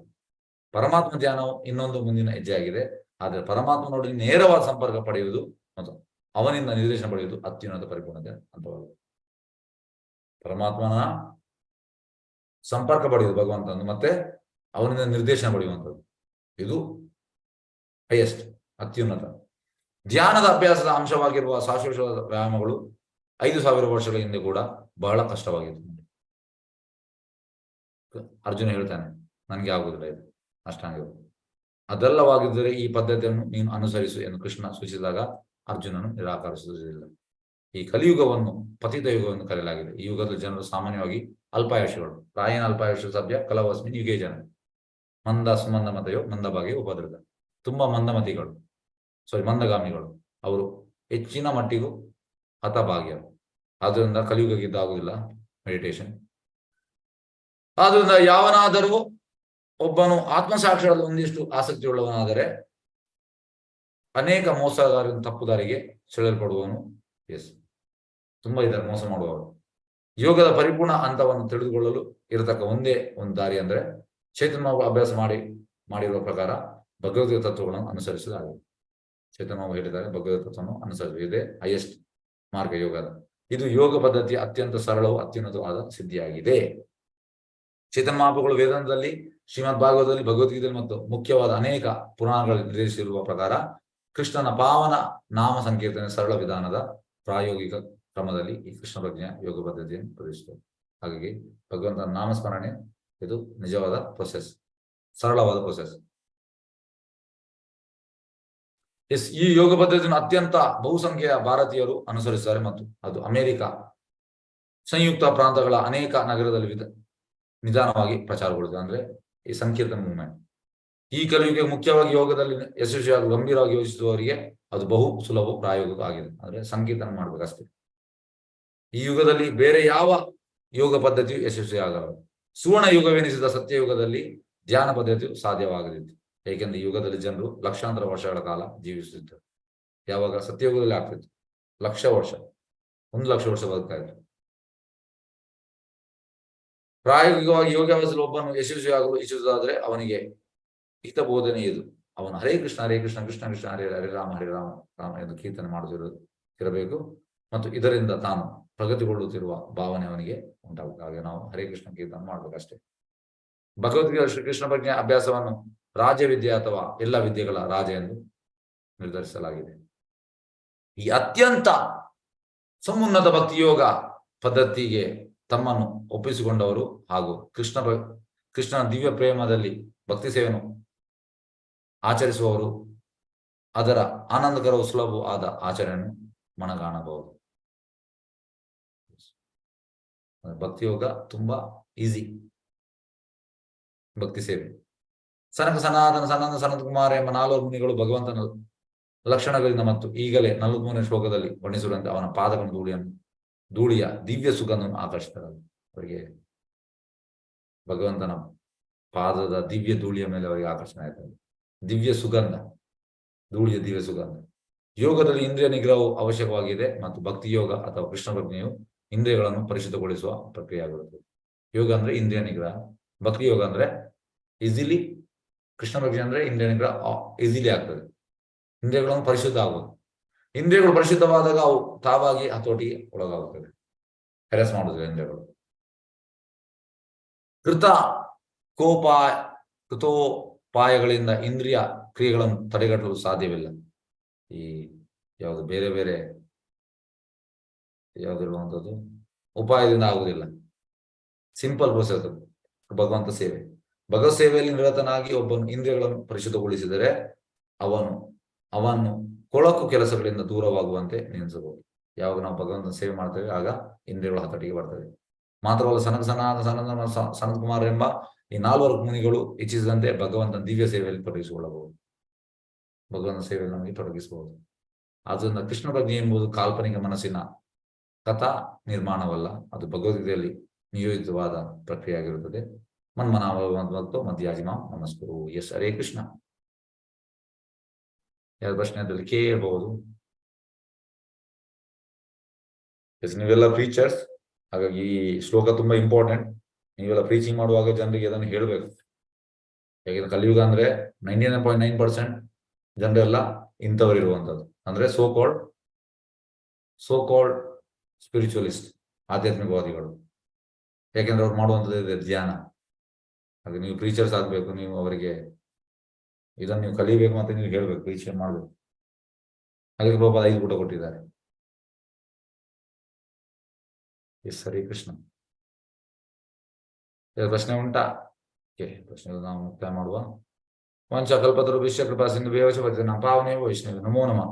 ಪರಮಾತ್ಮ ಧ್ಯಾನವು ಇನ್ನೊಂದು ಮುಂದಿನ ಹೆಜ್ಜೆ ಆಗಿದೆ. ಆದರೆ ಪರಮಾತ್ಮನೊಡನೆ ನೇರವಾದ ಸಂಪರ್ಕ ಪಡೆಯುವುದು ಮತ್ತು ಅವನಿಂದ ನಿರ್ದೇಶನ ಪಡೆಯುವುದು ಅತ್ಯುನ್ನತ ಪರಿಪೂರ್ಣತೆ ಹಂತವಾಗಿದೆ. ಪರಮಾತ್ಮನ ಸಂಪರ್ಕ ಪಡೆಯುವುದು ಭಗವಂತನ, ಮತ್ತೆ ಅವನಿಂದ ನಿರ್ದೇಶನ ಪಡೆಯುವಂಥದ್ದು, ಇದು ಹೈಯೆಸ್ಟ್, ಅತ್ಯುನ್ನತ. ಧ್ಯಾನದ ಅಭ್ಯಾಸದ ಅಂಶವಾಗಿರುವ ಶಾಶ್ವತ ವ್ಯಾಯಾಮಗಳು 5,000 ವರ್ಷಗಳ ಹಿಂದೆ ಕೂಡ ಬಹಳ ಕಷ್ಟವಾಗಿತ್ತು. ಅರ್ಜುನ ಹೇಳ್ತಾನೆ, ನನಗೆ ಆಗುದಿಲ್ಲ ಇದು ಅಷ್ಟಾಂಗ. ಅದೆಲ್ಲವಾಗಿದ್ದರೆ ಈ ಪದ್ಧತಿಯನ್ನು ನೀನು ಅನುಸರಿಸು ಎಂದು ಕೃಷ್ಣ ಸೂಚಿಸಿದಾಗ ಅರ್ಜುನನು ನಿರಾಕರಿಸುವುದಿಲ್ಲ. ಈ ಕಲಿಯುಗವನ್ನು ಪತಿತ ಯುಗವನ್ನು ಕರೆಯಲಾಗಿದೆ. ಈ ಯುಗದಲ್ಲಿ ಜನರು ಸಾಮಾನ್ಯವಾಗಿ ಅಲ್ಪಾಯುಷಿಗಳು. ಪ್ರಾಯಣ ಅಲ್ಪಾಯುಷ ಸಭ್ಯ ಕಲವಸ್ಮಿನ್ ಯುಗೇ ಜನ ಮಂದ ಸುಮಂದ ಮತಯೋ ಮಂದಭಾಗ್ಯ ಉಪದ್ರತ. ತುಂಬಾ ಮಂದಗಾಮಿಗಳು, ಅವರು ಹೆಚ್ಚಿನ ಮಟ್ಟಿಗೂ ಹತಭಾಗ್ಯರು. ಆದ್ರಿಂದ ಕಲಿಯುಗಕ್ಕಿದ್ದ ಆಗುದಿಲ್ಲ ಮೆಡಿಟೇಷನ್. ಆದ್ರಿಂದ ಯಾವನಾದರೂ ಒಬ್ಬನು ಆತ್ಮಸಾಕ್ಷಾತ್ ಒಂದಿಷ್ಟು ಆಸಕ್ತಿ ಉಳ್ಳವನಾದರೆ ಅನೇಕ ಮೋಸಗಾರ ತಪ್ಪುದಾರಿಗೆ ಸೆಳೆಯಲ್ಪಡುವವನು. ತುಂಬಾ ಇದ್ದಾರೆ ಮೋಸ ಮಾಡುವವರು. ಯೋಗದ ಪರಿಪೂರ್ಣ ಹಂತವನ್ನು ತಿಳಿದುಕೊಳ್ಳಲು ಇರತಕ್ಕ ಒಂದೇ ಒಂದು ದಾರಿ ಅಂದ್ರೆ ಚೈತನ್ಯ ಅಭ್ಯಾಸ ಮಾಡಿರುವ ಪ್ರಕಾರ ಭಗವದ್ಗೀತಾ ತತ್ವಗಳನ್ನು ಅನುಸರಿಸಲಾಗಿದೆ. ಚೈತನ್ಯ ಹೇಳಿದ್ದಾರೆ, ಭಗವದ್ಗೀತಾ ತತ್ವವನ್ನು ಅನುಸರಿಸಿದೆ ಹೈಯೆಸ್ಟ್ ಮಾರ್ಗ ಯೋಗದ. ಇದು ಯೋಗ ಪದ್ಧತಿಯ ಅತ್ಯಂತ ಸರಳವೂ ಅತ್ಯುನ್ನತವಾದ ಸಿದ್ಧಿಯಾಗಿದೆ. ಚೈತನ್ಯ ಮಹಾಪ್ರಭುಗಳು ವೇದಾಂತದಲ್ಲಿ, ಶ್ರೀಮದ್ ಭಾಗವತದಲ್ಲಿ, ಭಗವದ್ಗೀತೆಯಲ್ಲಿ ಮತ್ತು ಮುಖ್ಯವಾದ ಅನೇಕ ಪುರಾಣಗಳಲ್ಲಿ ನಿರ್ದೇಶಿಸಿರುವ ಪ್ರಕಾರ ಕೃಷ್ಣನ ಪಾವನ ನಾಮ ಸಂಕೀರ್ತನೆ ಸರಳ ವಿಧಾನದ ಪ್ರಾಯೋಗಿಕ ಕ್ರಮದಲ್ಲಿ ಈ ಕೃಷ್ಣ ಪ್ರಜ್ಞೆಯ ಯೋಗ ಪದ್ಧತಿಯನ್ನು ಪ್ರವೇಶಿಸುತ್ತದೆ. ಹಾಗಾಗಿ ಭಗವಂತನ ನಾಮಸ್ಮರಣೆ ಇದು ನಿಜವಾದ ಪ್ರೊಸೆಸ್, ಸರಳವಾದ ಪ್ರೊಸೆಸ್. ಈ ಯೋಗ ಪದ್ಧತಿಯನ್ನು ಅತ್ಯಂತ ಬಹುಸಂಖ್ಯೆಯ ಭಾರತೀಯರು ಅನುಸರಿಸುತ್ತಾರೆ ಮತ್ತು ಅದು ಅಮೆರಿಕ ಸಂಯುಕ್ತ ಪ್ರಾಂತಗಳ ಅನೇಕ ನಗರದಲ್ಲಿ ನಿಧಾನವಾಗಿ ಪ್ರಚಾರಗೊಳ್ಳುತ್ತದೆ. ಅಂದ್ರೆ ಈ ಸಂಕೀರ್ತನ ಮೂವ್ಮೆಂಟ್. ಈ ಕಲಿಯುಗೆ ಮುಖ್ಯವಾಗಿ ಯೋಗದಲ್ಲಿ ಯಶಸ್ವಿಯಾಗಿ ಗಂಭೀರವಾಗಿ ಯೋಚಿಸುವವರಿಗೆ ಅದು ಬಹು ಸುಲಭ ಪ್ರಾಯೋಗಿಕ ಆಗಿದೆ. ಅಂದ್ರೆ ಸಂಕೀರ್ತನ ಮಾಡ್ಬೇಕಷ್ಟೇ. ಈ ಯುಗದಲ್ಲಿ ಬೇರೆ ಯಾವ ಯೋಗ ಪದ್ಧತಿಯು ಯಶಸ್ವಿಯಾಗಲ್ಲ. ಸುವರ್ಣ ಯುಗವೆನಿಸಿದ ಸತ್ಯಯುಗದಲ್ಲಿ ಧ್ಯಾನ ಪದ್ಧತಿಯು ಸಾಧ್ಯವಾಗದಿತ್ತು. ಏಕೆಂದ್ರೆ ಈ ಯುಗದಲ್ಲಿ ಜನರು ಲಕ್ಷಾಂತರ ವರ್ಷಗಳ ಕಾಲ ಜೀವಿಸುತ್ತಿದ್ದರು. ಯಾವಾಗ ಸತ್ಯಯುಗದಲ್ಲಿ ಆಗ್ತಿತ್ತು, 1,00,000 ವರ್ಷ, 1,00,000 ವರ್ಷ ಬದುಕ್ತಾ ಇದ್ರು. ಪ್ರಾಯೋಗಿಕವಾಗಿ ಯೋಗಾಭ್ಯಾಸದಲ್ಲಿ ಒಬ್ಬನು ಯಶಸ್ವಿಯಾಗಲು ಇಚ್ಛಿಸುವುದಾದ್ರೆ ಅವನಿಗೆ ಹಿತಬೋಧನೆ ಇದು. ಅವನು ಹರೇ ಕೃಷ್ಣ ಕೃಷ್ಣ ಕೃಷ್ಣ ಹರೇ ಹರೇ ರಾಮ ರಾಮ ಎಂದು ಕೀರ್ತನೆ ಮಾಡುತ್ತಿರಬೇಕು ಮತ್ತು ಇದರಿಂದ ತಾನು ಪ್ರಗತಿಗೊಳ್ಳುತ್ತಿರುವ ಭಾವನೆ ಅವನಿಗೆ ಉಂಟಾಗುತ್ತೆ. ಹಾಗೆ ನಾವು ಹರೇ ಕೃಷ್ಣ ಕೀರ್ತನೆ ಮಾಡ್ಬೇಕಷ್ಟೇ. ಭಗವದ್ಗೀತಾ ಶ್ರೀಕೃಷ್ಣ ಪ್ರಜ್ಞೆ ಅಭ್ಯಾಸವನ್ನು ರಾಜವಿದ್ಯೆ ಅಥವಾ ಎಲ್ಲ ವಿದ್ಯೆಗಳ ರಾಜ ಎಂದು ನಿರ್ಧರಿಸಲಾಗಿದೆ. ಈ ಅತ್ಯಂತ ಸಮುನ್ನತ ಭಕ್ತಿಯೋಗ ಪದ್ಧತಿಗೆ ತಮ್ಮನ್ನು ಒಪ್ಪಿಸಿಕೊಂಡವರು ಹಾಗೂ ಕೃಷ್ಣನ ದಿವ್ಯ ಪ್ರೇಮದಲ್ಲಿ ಭಕ್ತಿ ಸೇವೆಯನ್ನು ಆಚರಿಸುವವರು ಅದರ ಆನಂದಕರವೂ ಸುಲಭವೂ ಆದ ಆಚರಣೆಯನ್ನು ಮನಗಾಣಬಹುದು. ಭಕ್ತಿಯೋಗ ತುಂಬಾ ಈಸಿ. ಭಕ್ತಿ ಸೇವೆ. ಸನಂದ ಕುಮಾರ ಎಂಬ 4 ಮುನಿಗಳು ಭಗವಂತನ ಲಕ್ಷಣಗಳಿಂದ ಮತ್ತು ಈಗಲೇ 43ನೇ ಶ್ಲೋಕದಲ್ಲಿ ವರ್ಣಿಸಿರುವಂತೆ ಅವನ ಪಾದಗಳ ಧೂಳಿಯ ದಿವ್ಯ ಸುಗಂಧವನ್ನು ಆಕರ್ಷಿಸಲಾಗಿದೆ. ಅವರಿಗೆ ಭಗವಂತನ ಪಾದದ ದಿವ್ಯ ಧೂಳಿಯ ಮೇಲೆ ಅವರಿಗೆ ಆಕರ್ಷಣೆ ಆಯ್ತದೆ. ದಿವ್ಯ ಸುಗಂಧ, ಧೂಳಿಯ ದಿವ್ಯ ಸುಗಂಧ. ಯೋಗದಲ್ಲಿ ಇಂದ್ರಿಯ ನಿಗ್ರಹವು ಅವಶ್ಯಕವಾಗಿದೆ ಮತ್ತು ಭಕ್ತಿ ಯೋಗ ಅಥವಾ ಕೃಷ್ಣ ಪ್ರಜ್ಞೆಯು ಇಂದ್ರಿಯಗಳನ್ನು ಪರಿಶುದ್ಧಗೊಳಿಸುವ ಪ್ರಕ್ರಿಯೆಯಾಗಿರುತ್ತದೆ. ಯೋಗ ಅಂದ್ರೆ ಇಂದ್ರಿಯ ನಿಗ್ರಹ, ಭಕ್ತಿ ಯೋಗ ಅಂದ್ರೆ ಈಸಿಲಿ, ಕೃಷ್ಣ ಪ್ರಜ್ಞೆ ಅಂದ್ರೆ ಇಂದ್ರಿಯ ನಿಗ್ರಹ ಈಸಿಲಿ ಆಗ್ತದೆ. ಇಂದ್ರಿಯಗಳನ್ನು ಪರಿಶುದ್ಧ ಆಗುವುದು. ಇಂದ್ರಿಯಗಳು ಪರಿಶುದ್ಧವಾದಾಗ ಅವು ತಾವಾಗಿ ಹತೋಟಿಗೆ ಒಳಗಾಗುತ್ತದೆ. ಹೆರಸ್ ಮಾಡುವುದಿಲ್ಲ ಇಂದ್ರಿಯಗಳು. ಕೃತೋಪಾಯಗಳಿಂದ ಇಂದ್ರಿಯ ಕ್ರಿಯೆಗಳನ್ನು ತಡೆಗಟ್ಟಲು ಸಾಧ್ಯವಿಲ್ಲ. ಈ ಯಾವುದು ಬೇರೆ ಬೇರೆ ಯಾವುದಿರುವಂಥದ್ದು ಉಪಾಯದಿಂದ ಆಗುವುದಿಲ್ಲ. ಸಿಂಪಲ್ ಪ್ರೊಸೆಸ್ ಭಗವಂತ ಸೇವೆ. ಭಗವತ್ ಸೇವೆಯಲ್ಲಿ ನಿರತನಾಗಿ ಒಬ್ಬನು ಇಂದ್ರಿಯಗಳನ್ನು ಪರಿಶುದ್ಧಗೊಳಿಸಿದರೆ ಅವನು ಕೊಳಕು ಕೆಲಸಗಳಿಂದ ದೂರವಾಗುವಂತೆ ನೆನೆಸಬಹುದು. ಯಾವಾಗ ನಾವು ಭಗವಂತನ ಸೇವೆ ಮಾಡ್ತೇವೆ ಆಗ ಇಂದ್ರಿಯಗಳು ಹತಟಿಗೆ ಬರ್ತವೆ. ಮಾತ್ರವಲ್ಲ, ಸನತ್ ಕುಮಾರ್ ಎಂಬ ಈ 4 ಮುನಿಗಳು ಇಚ್ಛಿಸಿದಂತೆ ಭಗವಂತನ ದಿವ್ಯ ಸೇವೆಯಲ್ಲಿ ತೊಡಗಿಸಿಕೊಳ್ಳಬಹುದು. ಭಗವಂತನ ಸೇವೆಯಲ್ಲಿ ನಮಗೆ ತೊಡಗಿಸಬಹುದು. ಆದ್ದರಿಂದ ಕೃಷ್ಣ ಪ್ರಜ್ಞೆ ಎಂಬುದು ಕಾಲ್ಪನಿಕ ಮನಸ್ಸಿನ ಕಥಾ ನಿರ್ಮಾಣವಲ್ಲ, ಅದು ಭಗವದ್ಗೀತೆಯಲ್ಲಿ ನಿಯೋಜಿತವಾದ ಪ್ರಕ್ರಿಯೆ ಆಗಿರುತ್ತದೆ. ಮನ್ಮನಾಭವತ್ತು ಮಧ್ಯಾಜಿಮಾ ನಮಸ್ಕರು. ಎಸ್, ಹರೇ ಕೃಷ್ಣ. ಯಾರ ಪ್ರಶ್ನೆ ಅದ್ರಲ್ಲಿ ಕೇಳಬಹುದು. ಎಸ್, ನೀವೆಲ್ಲ ಪ್ರೀಚರ್ಸ್, ಹಾಗಾಗಿ ಈ ಶ್ಲೋಕ ತುಂಬಾ ಇಂಪಾರ್ಟೆಂಟ್. ನೀವೆಲ್ಲ ಪ್ರೀಚಿಂಗ್ ಮಾಡುವಾಗ ಜನರಿಗೆ ಅದನ್ನು ಹೇಳ್ಬೇಕು. ಯಾಕೆಂದ್ರೆ ಕಲಿಯುಗ ಅಂದ್ರೆ 99.9% ಜನರೆಲ್ಲ ಇಂಥವ್ರು ಇರುವಂತದ್ದು. ಅಂದ್ರೆ ಸೋ ಕಾಲ್ಡ್ ಸ್ಪಿರಿಚುವಲಿಸ್ಟ್, ಆಧ್ಯಾತ್ಮಿಕವಾದಿಗಳು. ಯಾಕೆಂದ್ರೆ ಅವ್ರು ಮಾಡುವಂಥದ್ದು ಧ್ಯಾನ. ಹಾಗೆ ನೀವು ಪ್ರೀಚರ್ಸ್ ಆಗ್ಬೇಕು, ನೀವು ಅವರಿಗೆ ಇದನ್ನು ನೀವು ಕಲಿಬೇಕು ಮತ್ತೆ ನೀವು ಹೇಳ್ಬೇಕು, ಪ್ರೀಚರ್ ಮಾಡ್ಬೇಕು. ಹಾಗೆ ಪ್ರಭುಪಾದ 5 ಪುಟ ಕೊಟ್ಟಿದ್ದಾರೆ. ಎಸ್, ಹರೇ ಕೃಷ್ಣ. ಪ್ರಶ್ನೆ ಉಂಟಾ? ಪ್ರಶ್ನೆ ನಾವು ಮುಕ್ತಾಯ ಮಾಡುವ. ವಂಚ ಕಲ್ಪತರು ವಿಶ್ವ ಕೃಪಾ ಸಿಂಧು ಪಾವನೇ ವೈಷ್ಣವ ನಮೋ ನಮಃ.